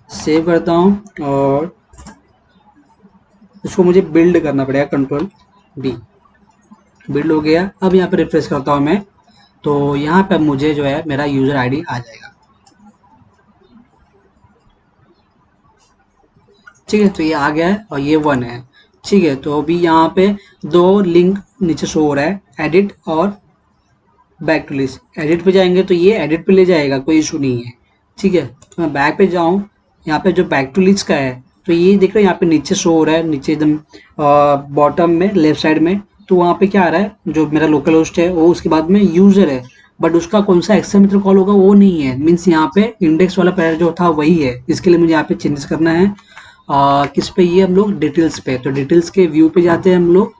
सेव करता हूँ और इसको मुझे बिल्ड करना पड़ेगा, कंट्रोल बी, बिल्ड हो गया। अब यहाँ पे रिफ्रेश करता हूँ मैं, तो यहाँ पे मुझे जो है मेरा यूजर आईडी आ जाएगा। ठीक है, तो ये आ गया है और ये 1 है। ठीक है, तो अभी यहाँ पे 2 लिंक नीचे शो हो रहा है, एडिट और बैक टू लिस्ट। एडिट पे जाएंगे तो ये एडिट पे ले जाएगा, कोई इशू नहीं है। ठीक है, तो मैं बैक पे जाऊँ, यहाँ पे जो बैक टू लिस्ट का है तो ये देख रहे हो यहाँ पे नीचे शो हो रहा है, नीचे एकदम बॉटम में लेफ्ट साइड में। तो वहाँ पे क्या आ रहा है, जो मेरा लोकल होस्ट है वो, उसके बाद में यूजर है, बट उसका कौन सा एक्सेल कॉल होगा वो नहीं है। मीन्स यहाँ पे इंडेक्स वाला पैर जो था वही है। इसके लिए मुझे यहाँ पे चेंजेस करना है। किस पे, ये हम लोग डिटेल्स पे, तो डिटेल्स के व्यू पे जाते हैं हम लोग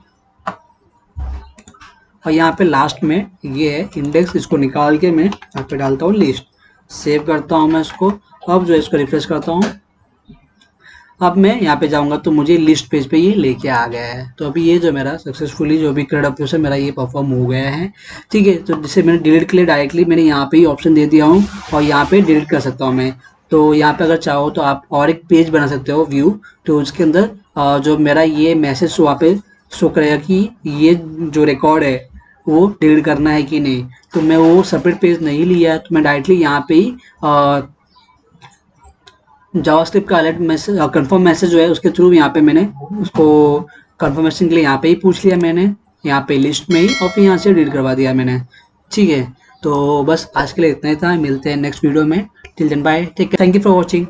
और यहाँ पे लास्ट में ये है इंडेक्स, इसको निकाल के मैं यहाँ पे डालता हूँ लिस्ट। सेव करता हूँ मैं इसको। अब जो है इसको रिफ्रेश करता हूँ, अब मैं यहाँ पे जाऊँगा तो मुझे लिस्ट पेज पे ये लेके आ गया है। तो अभी ये जो मेरा सक्सेसफुली जो भी क्रेड ऑपरेशन मेरा ये परफॉर्म हो गया है। ठीक है, तो जिसे मैंने डिलीट के लिए डायरेक्टली मैंने यहाँ पे ही ऑप्शन दे दिया हूँ और यहाँ पे डिलीट कर सकता हूँ मैं। तो यहाँ पे अगर चाहो तो आप और एक पेज बना सकते हो व्यू, तो उसके अंदर जो मेरा ये मैसेज वहाँ पे शो करेगा कि ये जो रिकॉर्ड है वो डिलीट करना है कि नहीं। तो मैं वो सेपरेट पेज नहीं लिया, तो मैं डायरेक्टली यहाँ पे ही जावास्क्रिप्ट का अलर्ट मैसेज, कंफर्म मैसेज जो है उसके थ्रू यहाँ पे मैंने उसको कंफर्मेशन के लिए यहाँ पे ही पूछ लिया मैंने, यहाँ पे लिस्ट में ही, और फिर यहाँ से डिलीट करवा दिया मैंने। ठीक है, तो बस आज के लिए इतना ही था, मिलते हैं नेक्स्ट वीडियो में। Till then bye, take care, thank you for watching.